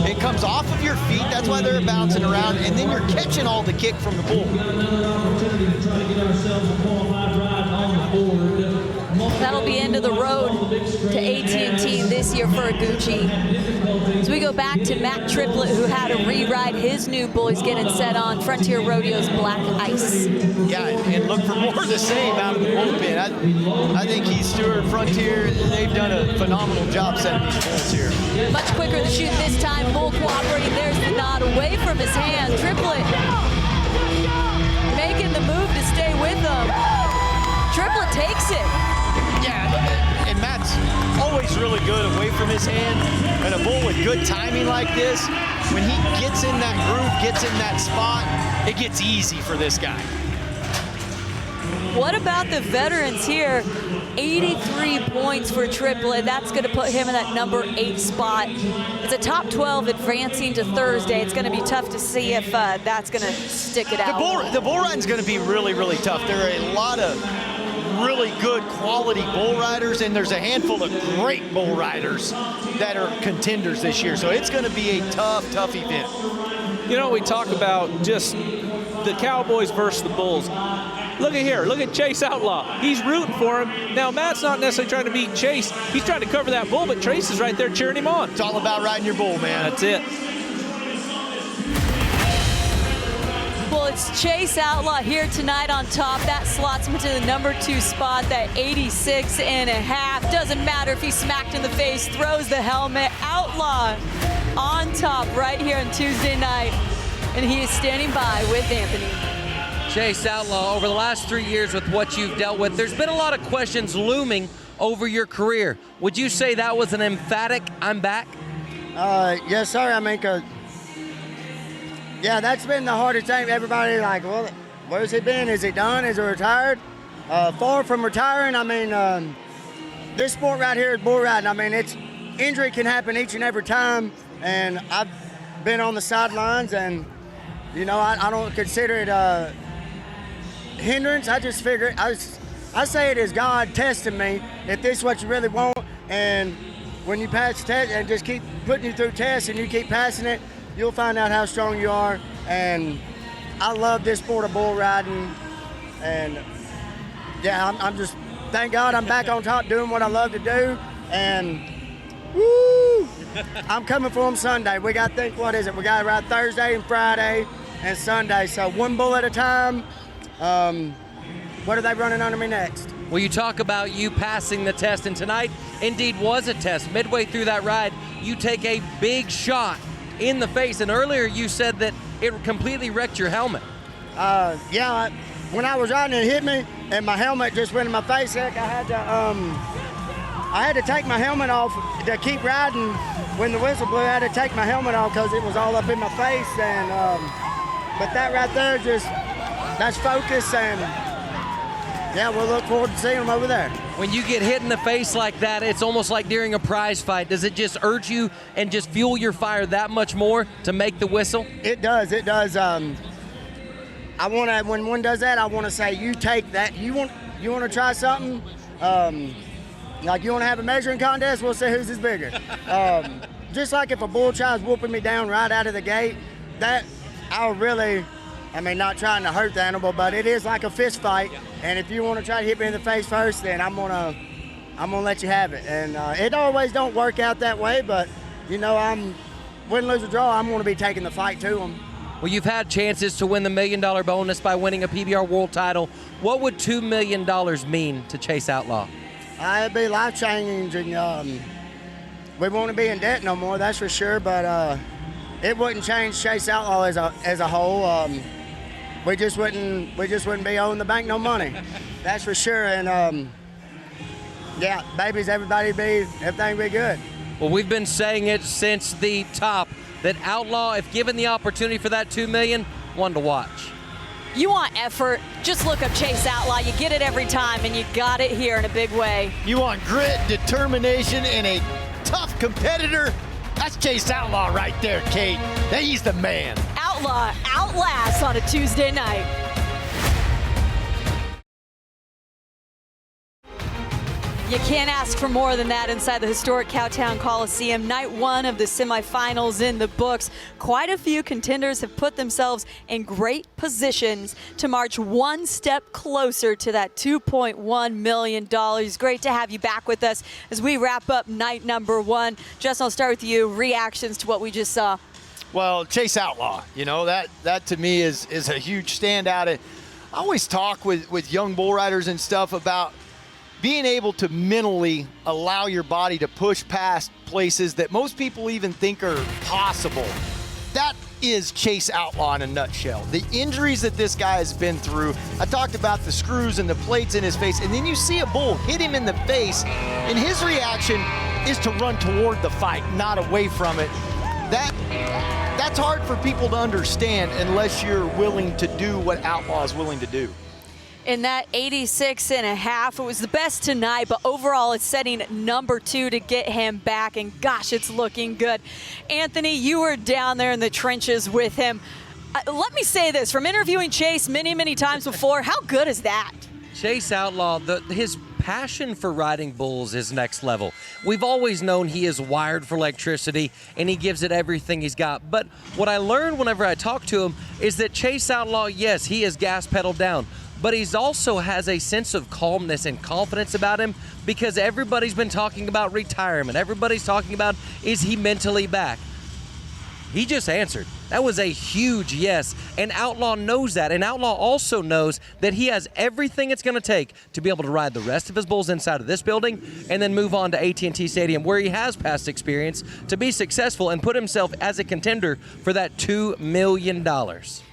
it comes off of your feet. That's why they're bouncing around, and then you're catching all the kick from the bull. That'll be end of the road to AT&T this year for Iguchi. As we go back to Matt Triplett, who had to re-ride his new bull. He's getting set on Frontier Rodeo's Black Ice. Yeah, and look for more of the same out of the bullpen. I think Keith Stewart, Frontier, they've done a phenomenal job setting these bulls here. Much quicker to shoot this time. Bull cooperating. There's the nod away from his hand. Triplett making the move to stay with him. Triplett takes it. Yeah, and Matt's always really good away from his hand. And a bull with good timing like this, when he gets in that groove, gets in that spot, it gets easy for this guy. What about the veterans here? 83 points for Triplett. That's going to put him in that number 8 spot. It's a top 12 advancing to Thursday. It's going to be tough to see if that's going to stick it out. The bull riding's going to be really, really tough. There are a lot of really good quality bull riders, and there's a handful of great bull riders that are contenders this year. So it's going to be a tough, tough event. You know, we talk about just the Cowboys versus the Bulls. Look at here. Look at Chase Outlaw. He's rooting for him. Now, Matt's not necessarily trying to beat Chase. He's trying to cover that bull, but Chase is right there cheering him on. It's all about riding your bull, man. That's it. Well, it's Chase Outlaw here tonight on top. That slots him to the number 2 spot, that 86.5. Doesn't matter if he's smacked in the face, throws the helmet. Outlaw on top right here on Tuesday night. And he is standing by with Anthony. Chase Outlaw, over the last 3 years with what you've dealt with, there's been a lot of questions looming over your career. Would you say that was an emphatic, I'm back? Yes, sir. I mean, yeah, that's been the hardest thing. Everybody like, well, where's he been? Is he done? Is he retired? Far from retiring. I mean, this sport right here is bull riding. I mean, injury can happen each and every time, and I've been on the sidelines, and You know, I don't consider it a hindrance. I just figure, I say it as God testing me, if this is what you really want, and when you pass the test and just keep putting you through tests and you keep passing it, you'll find out how strong you are. And I love this sport of bull riding, and yeah, I'm just, thank God I'm back on top doing what I love to do, and woo, I'm coming for them Sunday. We got to think, what is it? We got to ride Thursday and Friday and Sunday, so one bull at a time. What are they running under me next? Well, you talk about you passing the test, and tonight indeed was a test. Midway through that ride, you take a big shot in the face, and earlier you said that it completely wrecked your helmet. Yeah, when I was riding, it hit me, and my helmet just went in my face. Heck, I had to take my helmet off to keep riding. When the whistle blew, I had to take my helmet off because it was all up in my face. And but that right there, that's focus, and yeah, we'll look forward to seeing them over there. When you get hit in the face like that, it's almost like during a prize fight. Does it just urge you and just fuel your fire that much more to make the whistle? It does. It does. I want to, when one does that, I want to say, you take that. You want to try something? Like you want to have a measuring contest? We'll see whose is bigger. Just like if a bull tries whooping me down right out of the gate, that I'll really, I mean, not trying to hurt the animal, but it is like a fist fight. And if you want to try to hit me in the face first, then I'm gonna let you have it. And it always don't work out that way, but you know, win, lose, or draw, I'm gonna be taking the fight to them. Well, you've had chances to win the $1 million bonus by winning a PBR World title. What would $2 million mean to Chase Outlaw? It'd be life-changing. We won't be in debt no more, that's for sure, but it wouldn't change Chase Outlaw as a whole. We just wouldn't be owing the bank no money, that's for sure. And yeah, babies, everything be good. Well, we've been saying it since the top that Outlaw, if given the opportunity for that $2 million, one to watch. You want effort? Just look up Chase Outlaw. You get it every time, and you got it here in a big way. You want grit, determination, and a tough competitor? That's Chase Outlaw right there, Kate. He's the man. Outlaw outlasts on a Tuesday night. You can't ask for more than that inside the historic Cowtown Coliseum. Night one of the semifinals in the books. Quite a few contenders have put themselves in great positions to march one step closer to that $2.1 million. Great to have you back with us as we wrap up night number one. Justin, I'll start with you. Reactions to what we just saw. Well, Chase Outlaw, you know, that to me is a huge standout. I always talk with young bull riders and stuff about being able to mentally allow your body to push past places that most people even think are possible. That is Chase Outlaw in a nutshell. The injuries that this guy has been through, I talked about the screws and the plates in his face, and then you see a bull hit him in the face, and his reaction is to run toward the fight, not away from it. That's hard for people to understand unless you're willing to do what Outlaw is willing to do. In that 86.5, it was the best tonight, but overall it's setting number 2 to get him back, and gosh, it's looking good. Anthony, you were down there in the trenches with him. Let me say this, from interviewing Chase many times before, how good is that? Chase Outlaw, his passion for riding bulls is next level. We've always known he is wired for electricity, and he gives it everything he's got. But what I learned whenever I talked to him is that Chase Outlaw, yes, he is gas pedal down, but he's also has a sense of calmness and confidence about him because everybody's been talking about retirement. Everybody's talking about, is he mentally back? He just answered. That was a huge yes, and Outlaw knows that, and Outlaw also knows that he has everything it's going to take to be able to ride the rest of his bulls inside of this building and then move on to AT&T Stadium, where he has past experience, to be successful and put himself as a contender for that $2 million.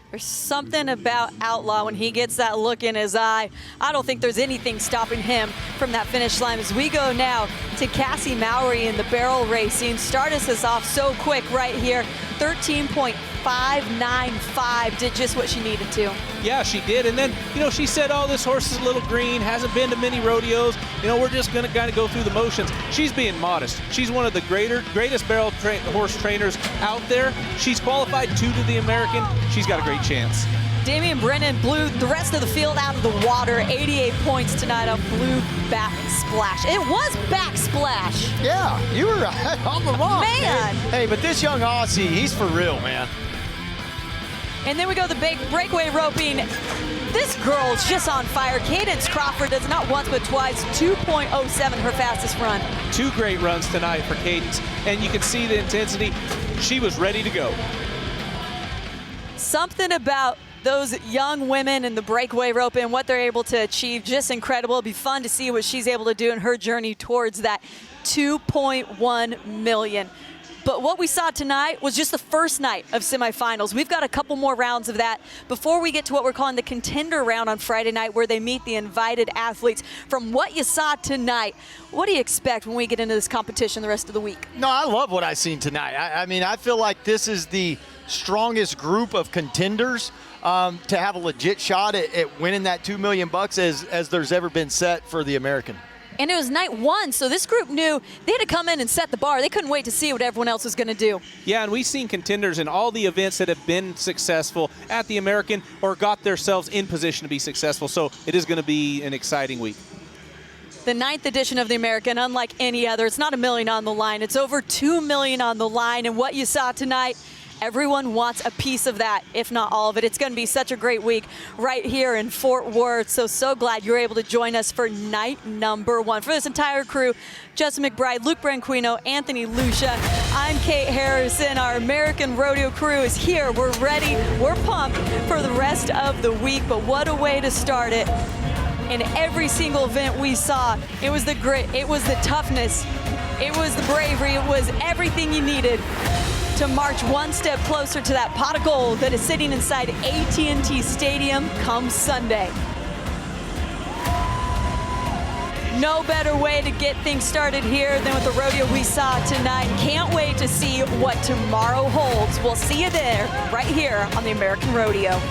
There's something about Outlaw when he gets that look in his eye. I don't think there's anything stopping him from that finish line. As we go now to Cassie Mowry in the barrel racing. Start us off so quick right here. 13.595, did just what she needed to. Yeah, she did. And then, she said, oh, this horse is a little green, hasn't been to many rodeos. We're just going to kind of go through the motions. She's being modest. She's one of the greatest barrel horse trainers out there. She's qualified 2 to the American. She's got a great chance. Damian Brennan blew the rest of the field out of the water. 88 points tonight on Blue Back Splash. It was Back Splash. Yeah, you were right on the mark. Man. Hey, but this young Aussie, he's for real, man. And then we go to the big breakaway roping. This girl's just on fire. Cadence Crawford does not once but twice. 2.07 her fastest run. 2 great runs tonight for Cadence, and you can see the intensity. She was ready to go. Something about those young women in the breakaway rope and what they're able to achieve, just incredible. It'll be fun to see what she's able to do in her journey towards that 2.1 million. But what we saw tonight was just the first night of semifinals. We've got a couple more rounds of that before we get to what we're calling the contender round on Friday night, where they meet the invited athletes. From what you saw tonight, what do you expect when we get into this competition the rest of the week? No, I love what I've seen tonight. I mean, I feel like this is the strongest group of contenders to have a legit shot at winning that $2 million as there's ever been set for the American. And it was night 1, so this group knew they had to come in and set the bar. They couldn't wait to see what everyone else was going to do. Yeah, and we've seen contenders in all the events that have been successful at the American or got themselves in position to be successful, so it is going to be an exciting week. The 9th edition of the American, unlike any other, it's not $1 million on the line. It's over $2 million on the line, and what you saw tonight, everyone wants a piece of that, if not all of it. It's going to be such a great week right here in Fort Worth. So glad you're able to join us for night number 1. For this entire crew, Justin McBride, Luke Branquino, Anthony Lucia, I'm Kate Harrison. Our American Rodeo crew is here. We're ready. We're pumped for the rest of the week, but what a way to start it. In every single event we saw, it was the grit, it was the toughness, it was the bravery, it was everything you needed to march one step closer to that pot of gold that is sitting inside AT&T Stadium come Sunday. No better way to get things started here than with the rodeo we saw tonight. Can't wait to see what tomorrow holds. We'll see you there, right here on the American Rodeo.